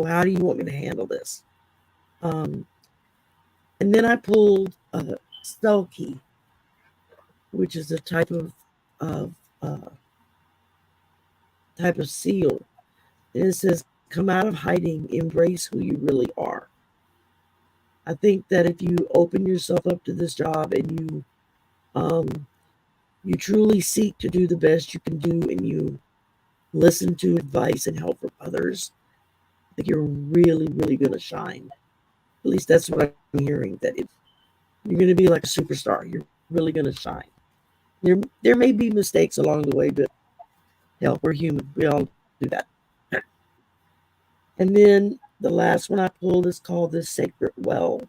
how do you want me to handle this? Um, and then I pulled a Selkie, which is a of uh, type of seal, and it says, "Come out of hiding, embrace who you really are." I think that if you open yourself up to this job and um, you truly seek to do the best you can do, and you listen to advice and help from others, I think you're really, really going to shine. At least that's what I'm hearing. That you're going to be like a superstar. You're really going to shine. There may be mistakes along the way, but hell, we're human. We all do that. And then the last one I pulled is called the Sacred Well: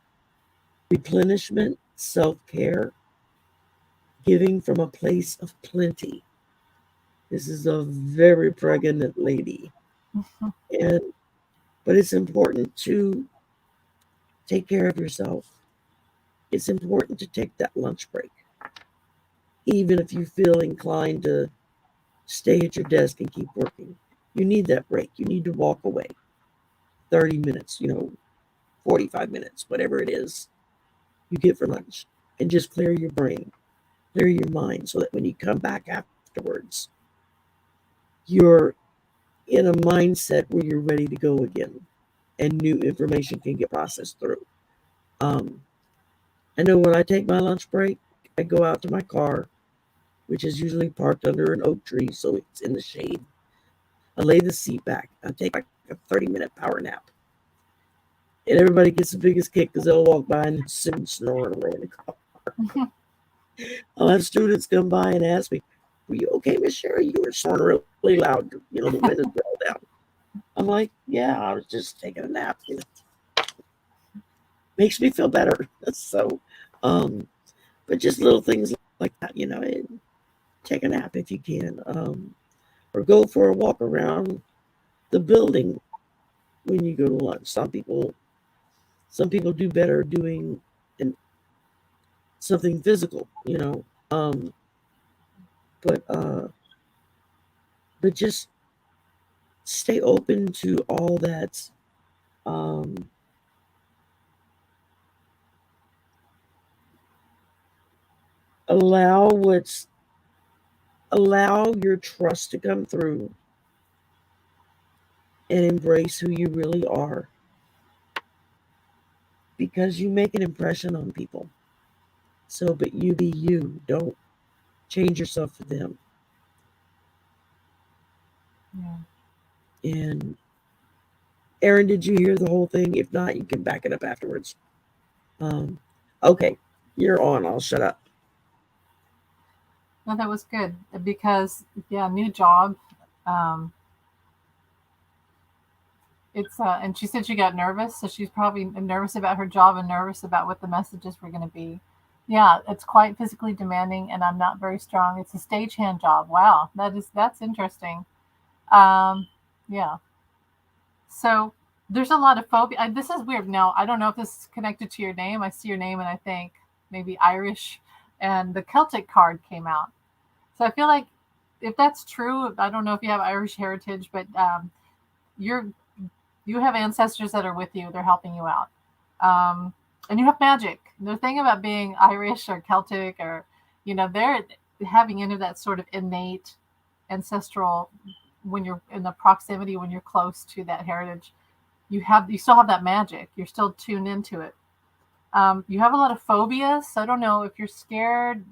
Replenishment, Self Care, Giving from a Place of Plenty. This is a very pregnant lady, and but it's important to take care of yourself. It's important to take that lunch break, even if you feel inclined to stay at your desk and keep working. You need that break. You need to walk away 30 minutes, 45 minutes, whatever it is you get for lunch, and just clear your brain, clear your mind so that when you come back afterwards, you're in a mindset where you're ready to go again and new information can get processed through. Um, I know when I take my lunch break, I go out to my car, which is usually parked under an oak tree so it's in the shade. I lay the seat back. I take like a 30-minute power nap. And everybody gets the biggest kick because they'll walk by and sit and snore away in the car. I'll have students come by and ask me, "Were you okay, Miss Sherry? You were snoring really loud. The windows rolled down." I'm like, "Yeah, I was just taking a nap. Makes me feel better." So, um, but just little things like that, and take a nap if you can, or go for a walk around the building when you go to lunch. Some people do better doing an, something physical, but but just stay open to all that. Um, allow what's allow your trust to come through and embrace who you really are because you make an impression on people. So, but you be you. Don't change yourself for them. Yeah. And Aaron, did you hear the whole thing? If not, you can back it up afterwards. Um, okay, you're on. I'll shut up. No, that was good because yeah, new job. Um, it's and she said she got nervous, so she's probably nervous about her job and nervous about what the messages were going to be. Yeah, it's quite physically demanding, and I'm not very strong. It's a stagehand job. Wow, that's interesting. Um, yeah. So there's a lot of phobia. This is weird. Now I don't know if this is connected to your name. I see your name, and I think maybe Irish, and the Celtic card came out. So I feel like if that's true, I don't know if you have Irish heritage, but you're you have ancestors that are with you. They're helping you out, and you have magic. The thing about being Irish or Celtic, or they're having any of that sort of innate ancestral. When you're in the proximity, when you're close to that heritage, you still have that magic. You're still tuned into it. You have a lot of phobias. So I don't know if you're scared.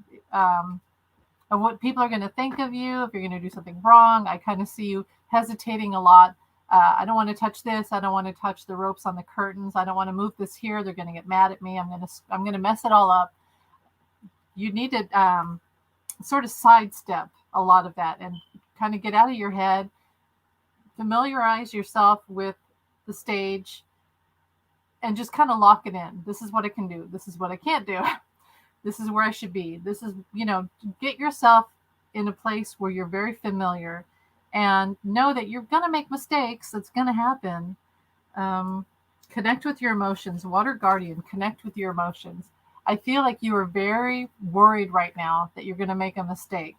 of what people are going to think of you if you're going to do something wrong. I kind of see you hesitating a lot. I don't want to touch this. I don't want to touch the ropes on the curtains. I don't want to move this here. They're going to get mad at me. I'm going to mess it all up. You need to sort of sidestep a lot of that and kind of get out of your head, familiarize yourself with the stage, and just kind of lock it in. This is what I can do. This is what I can't do. This is where I should be. This is, get yourself in a place where you're very familiar and know that you're going to make mistakes. That's going to happen. Um, Connect with your emotions. Water Guardian, connect with your emotions. I feel like you are very worried right now that you're going to make a mistake.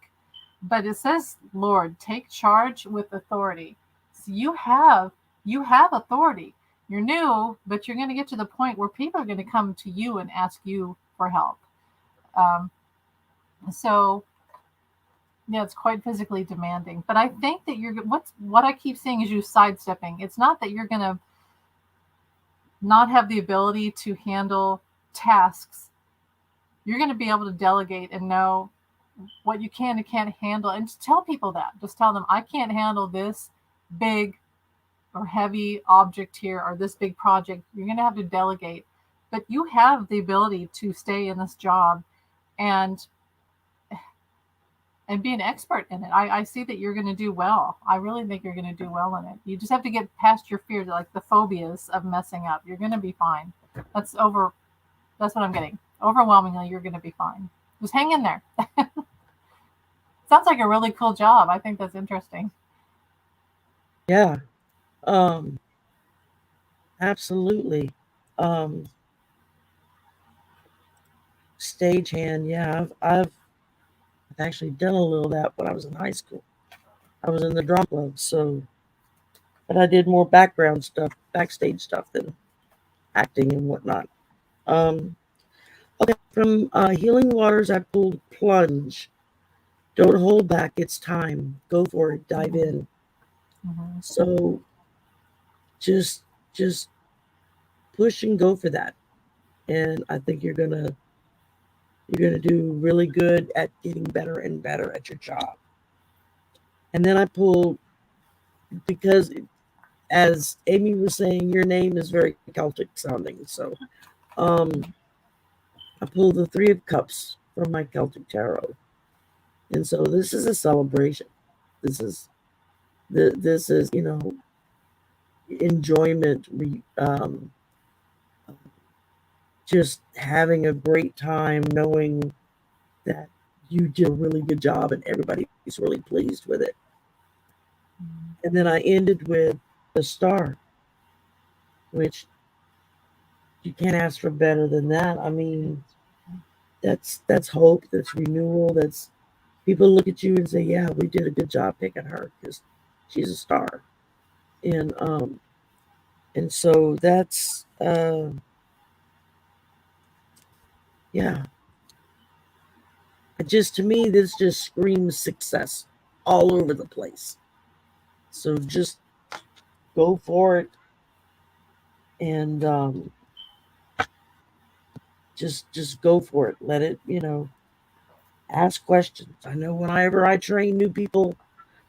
But it says, Lord, take charge with authority. So you have authority. You're new, but you're going to get to the point where people are going to come to you and ask you for help. Um, so yeah, it's quite physically demanding. But I think that what I keep seeing is you sidestepping. It's not that you're going to not have the ability to handle tasks. You're going to be able to delegate and know what you can and can't handle, and just tell people that. Just tell them, I can't handle this big or heavy object here or this big project. You're going to have to delegate, but you have the ability to stay in this job and be an expert in it. I see that you're going to do well. I really think you're going to do well in it. You just have to get past your fears, like the phobias of messing up. You're going to be fine. That's over. That's what I'm getting. Overwhelmingly, you're going to be fine. Just hang in there. Sounds like a really cool job. I think that's interesting. Yeah. Um, absolutely. Um, Stagehand. Yeah, I've actually done a little of that when I was in high school. I was in the drama club, so but I did more background stuff, backstage stuff than acting and whatnot. Um, okay, from Healing Waters, I pulled Plunge. Don't hold back. It's time. Go for it. Dive Mm-hmm. in. Mm-hmm. So just just push and go for that. And I think you're gonna do really good at getting better and better at your job. And then I pulled because as Amy was saying, your name is very Celtic sounding. So um, I pulled the Three of Cups from my Celtic tarot, and so this is a celebration. This is this is enjoyment, just having a great time, knowing that you did a really good job and everybody's really pleased with it. And then I ended with the star, which you can't ask for better than that. I mean, that's hope, that's renewal, that's people look at you and say, "Yeah, we did a good job picking her because she's a star." And so that's yeah. Just to me, this just screams success all over the place. So just go for it and just go for it. Let it ask questions. I know whenever I train new people,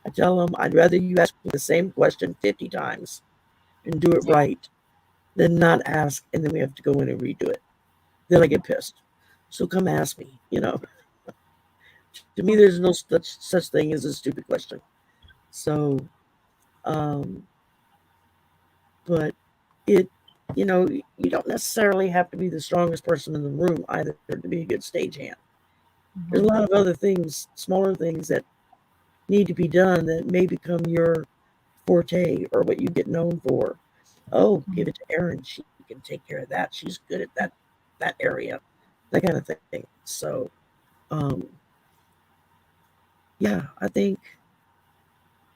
I tell them I'd rather you ask me the same question 50 times and do it Yeah. right than not ask and then we have to go in and redo it. Then I get pissed. So come ask me. To me, there's no such thing as a stupid question. So, um, but it, you don't necessarily have to be the strongest person in the room either to be a good stagehand. There's a Mm-hmm. lot of other things, smaller things that need to be done that may become your forte or what you get known for. Oh, give it to Erin. She can take care of that. She's good at that area, that kind of thing. So, um, yeah, I think,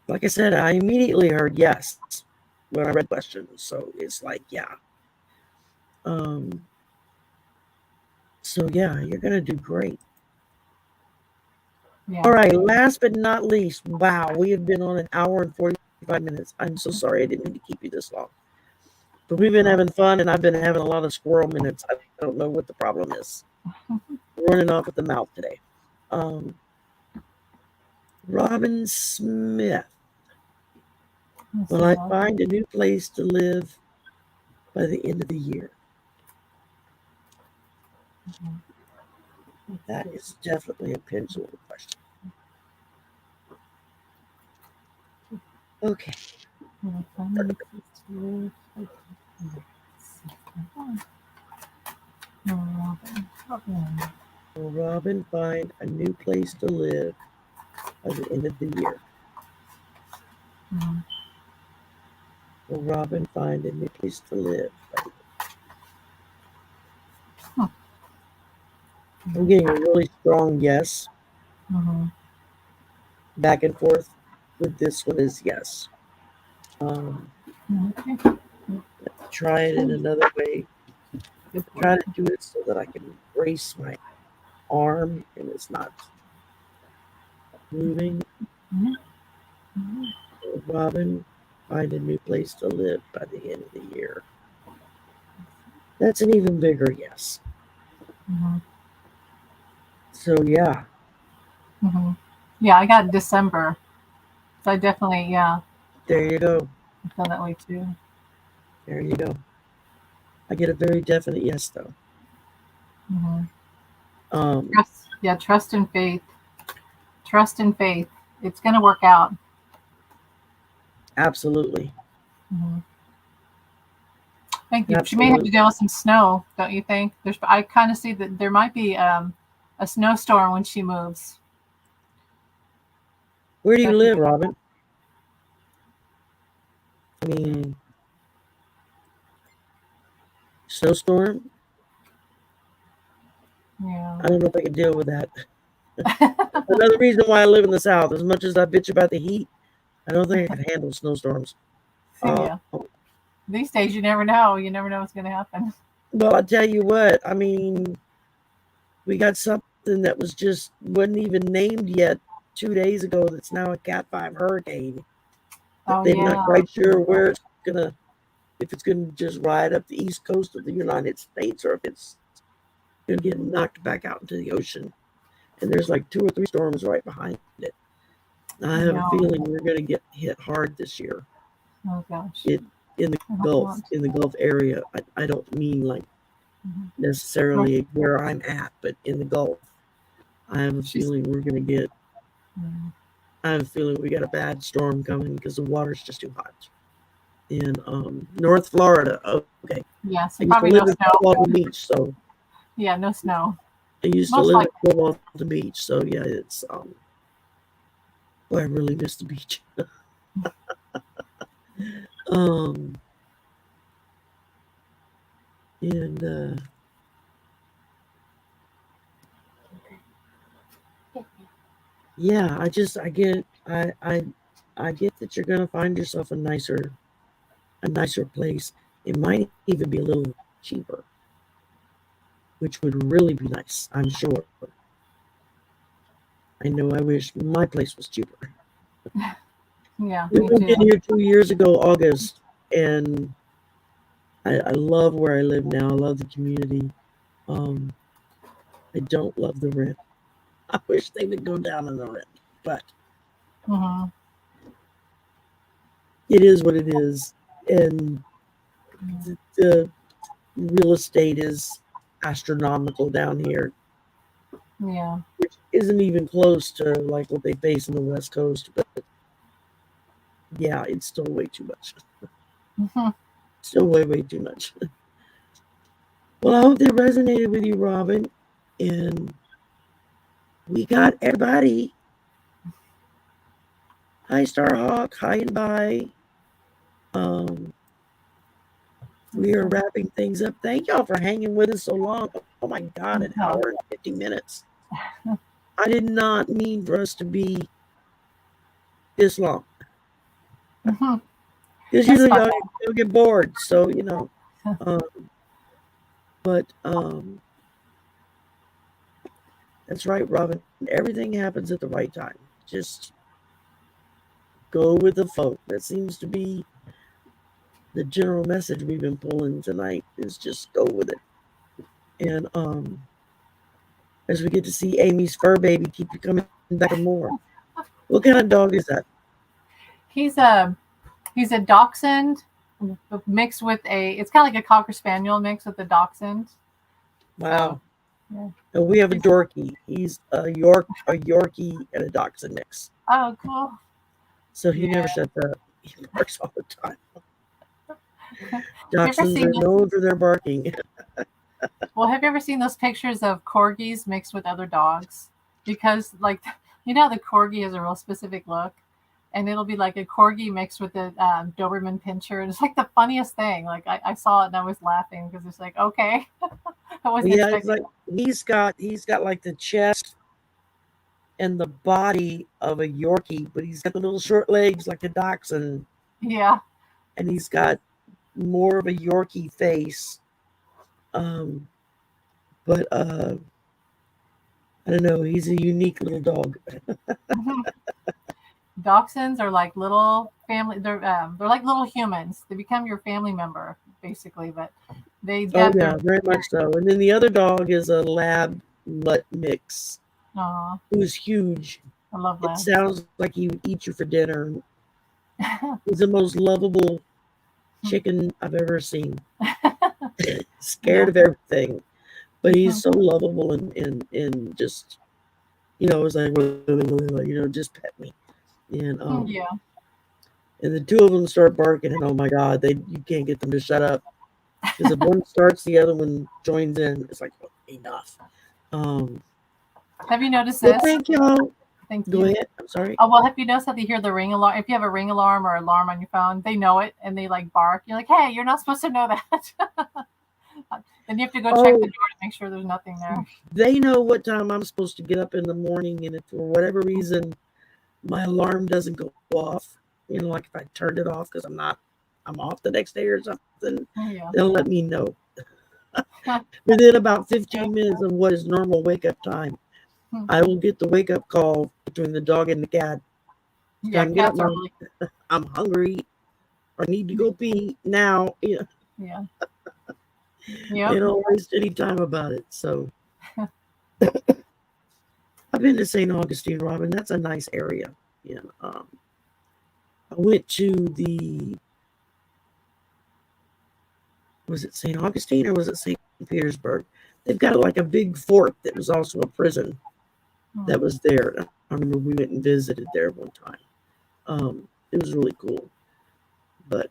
like I said, I immediately heard yes when I read the question. So it's like, yeah. Um, so yeah, you're gonna do great. Yeah. All right. Last but not least, wow, we have been on an hour and 45 minutes. I'm so sorry I didn't mean to keep you this long. But we've been having fun, and I've been having a lot of squirrel minutes. I don't know what the problem is. Running off at the mouth today. Um, Robin Smith. Let's Will see. I find a new place to live by the end of the year? That is definitely a pendulum question. Okay. Will I find a new place to live? Robin. Robin. Will Robin find a new place to live by the end of the year? Mm. Will Robin find a new place to live by the Huh. I'm getting a really strong yes. Mm-hmm. Back and forth with this one is yes. Um, Okay. try it in another way. Good Try to fortune. do it so that I can brace my arm and it's not moving. Mm-hmm. Mm-hmm. Will Robin find a new place to live by the end of the year? That's an even bigger yes. Mm-hmm. So yeah, Mm-hmm. Yeah, I got December. So I definitely, yeah, there you go. I feel that way too. There you go. I get a very definite yes though. Mm-hmm. Um, Trust, yeah, trust and faith. Trust and faith. It's going to work out. absolutely, Mm-hmm. Thank you. She may have to absolutely. deal with some snow, don't you think? I kind of see that there might be a snowstorm when she moves. Where do you That could live, be, Robin? I mean, snowstorm. yeah. I don't know if I can deal with that. Another reason why I live in the South. As much as I bitch about the heat, I don't think I can handle snowstorms. Yeah. These days, you never know. You never know what's going to happen. Well, I tell you what. I mean, we got something that was just wasn't even named yet 2 days ago. That's now a Cat 5 hurricane. That Oh, they're not yeah. quite sure where it's gonna, if it's gonna just ride up the east coast of the United States or if it's gonna get knocked back out into the ocean. And there's like 2 or 3 storms right behind it. I have a Yeah. feeling we're gonna get hit hard this year. Oh, gosh. It in the I hope Gulf, not. in the Gulf area. I don't mean like Mhm. North, necessarily where I'm at, but in the Gulf. I have a she's, feeling we're gonna get. mm, I have a feeling we got a bad storm coming because the water's just too hot. In North Florida, okay. yeah, I so used to probably live no in snow. Fort Walton Beach, so Yeah, no snow. I used to Most live in likely. Fort Walton Beach. So yeah, it's boy, I really miss the beach. Um, and yeah, I get I get that you're gonna find yourself a nicer place. It might even be a little cheaper, which would really be nice. I'm sure. I know. I wish my place was cheaper. Yeah, We me moved in too. here 2 years ago, August, and I love where I live now. I love the community. Um, I don't love the rent. I wish they would go down on the rent, but Hmm. it is what it is. And the real estate is astronomical down here, Yeah. which isn't even close to like what they face in the West Coast. But yeah, it's still way too much. Hmm. Still way too much. Well, I hope that resonated with you, Robin. And we got everybody. Hi, Starhawk. Hi and bye. Um, we are wrapping things up. Thank y'all for hanging with us so long. Oh my God, an Yeah. hour and 50 minutes. I did not mean for us to be this long Hmm. because That's usually fun. y'all get bored. So, um, but that's right, Robin. Everything happens at the right time. Just go with the flow. That seems to be the general message we've been pulling tonight is just go with it. And as we get to see Amy's fur baby, keep you coming back for more. What kind of dog is that? He's a he's a dachshund mixed with a. It's kind of like a cocker spaniel mixed with a dachshund. So Wow. yeah, And we have a he's, Dorky. He's a Yorkie, and a Dachshund mix. oh cool. So he Yeah. never shuts up. He barks all the time. Have you ever Dachshunds seen are those? known for their barking. Well, have you ever seen those pictures of corgis mixed with other dogs? Because like you know the corgi has a real specific look, and it'll be like a corgi mixed with a Doberman Pinscher, and it's like the funniest thing. Like I saw it and I was laughing because it's like okay, I wasn't Yeah, it's expecting. like he's got like the chest and the body of a Yorkie, but he's got the little short legs like a Dachshund, Yeah. and he's got more of a Yorkie face. Um, but I don't know. He's a unique little dog. Dachshunds are like little family. They're like little humans. They become your family member basically, but they Oh have their. yeah, very much so. And then the other dog is a Lab Mutt mix, Aw, who's huge. I love It labs. sounds like he would eat you for dinner. He's the most lovable chicken I've ever seen. Yeah. Scared of everything, but Mhm. he's so lovable and just it's like just pet me. And Yeah. and the two of them start barking, and oh my god, they you can't get them to shut up because if one starts, the other one joins in. It's like enough. Um, Have you noticed well, this? thank y'all. Thank Go you. ahead. I'm sorry. Oh well, have you noticed that they hear the ring alarm? If you have a ring alarm or alarm on your phone, they know it and they like bark. You're like, hey, you're not supposed to know that. Then you have to go check the Oh, door to make sure there's nothing there. they know what time I'm supposed to get up in the morning, and if for whatever reason my alarm doesn't go off, like if I turned it off because I'm off the next day or something, Yeah. they'll let me know within about 15 minutes of what is normal wake up time. I will get the wake up call between the dog and the cat. It's Yeah, time to get up, cats are mom. really. I'm hungry. I need to go pee now. Yeah, Yeah. they Yep. don't waste any time about it. So I've been to St. Augustine, Robin. That's a nice area. Yeah. I went to the was it St. Augustine or was it St. Petersburg? They've got like a big fort that was also a prison Hmm. that was there. I remember we went and visited there one time. It was really cool. But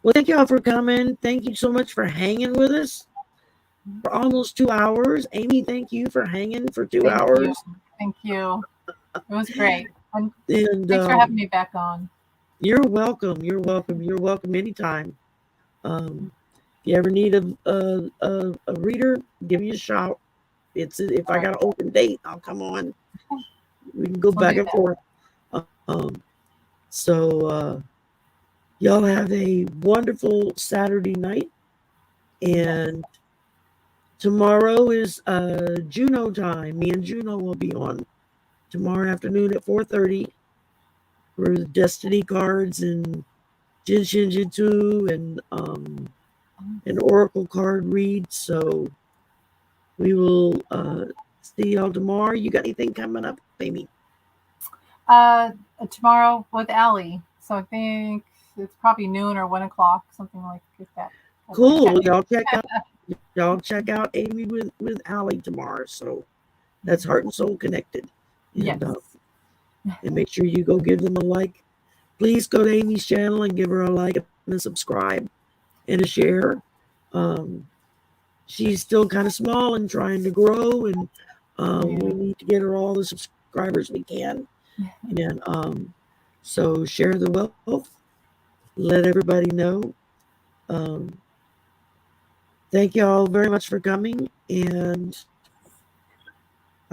well, thank y'all for coming. Thank you so much for hanging with us for almost 2 hours. Amy, thank you for hanging for two Thank you. hours. Thank you. It was great. And And thanks for having me back on. you're welcome. You're welcome. You're welcome anytime. Um, if you ever need a reader, give me a shout. If All I right. got an open date, I'll come on. We can go We'll back do and that. forth. So y'all have a wonderful Saturday night, Yes. and tomorrow is Juno time. Me and Juno will be on tomorrow afternoon at 4:30 for the Destiny cards and Jin Shin Jitsu and an Oracle card read. So we will see y'all tomorrow. You got anything coming up, Amy? Uh, Tomorrow with Allie. So I think it's probably noon or 1 o'clock, something like that. I'll keep Cool. checking. Y'all check out Amy with Allie tomorrow. So that's Heart and Soul Connected. Yes. And make sure you go give them a like. Please go to Amy's channel and give her a like and a subscribe and a share. Um, she's still kind of small and trying to grow, and Yeah. we need to get her all the subscribers we can. And so share the wealth, let everybody know. Um, thank you all very much for coming, and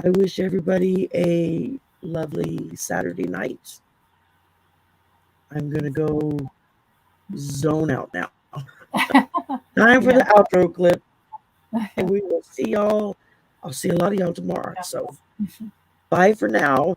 I wish everybody a lovely Saturday night. I'm going to go zone out now. Time for Yeah. the outro clip, and we will see y'all. I'll see a lot of y'all tomorrow. So bye for now.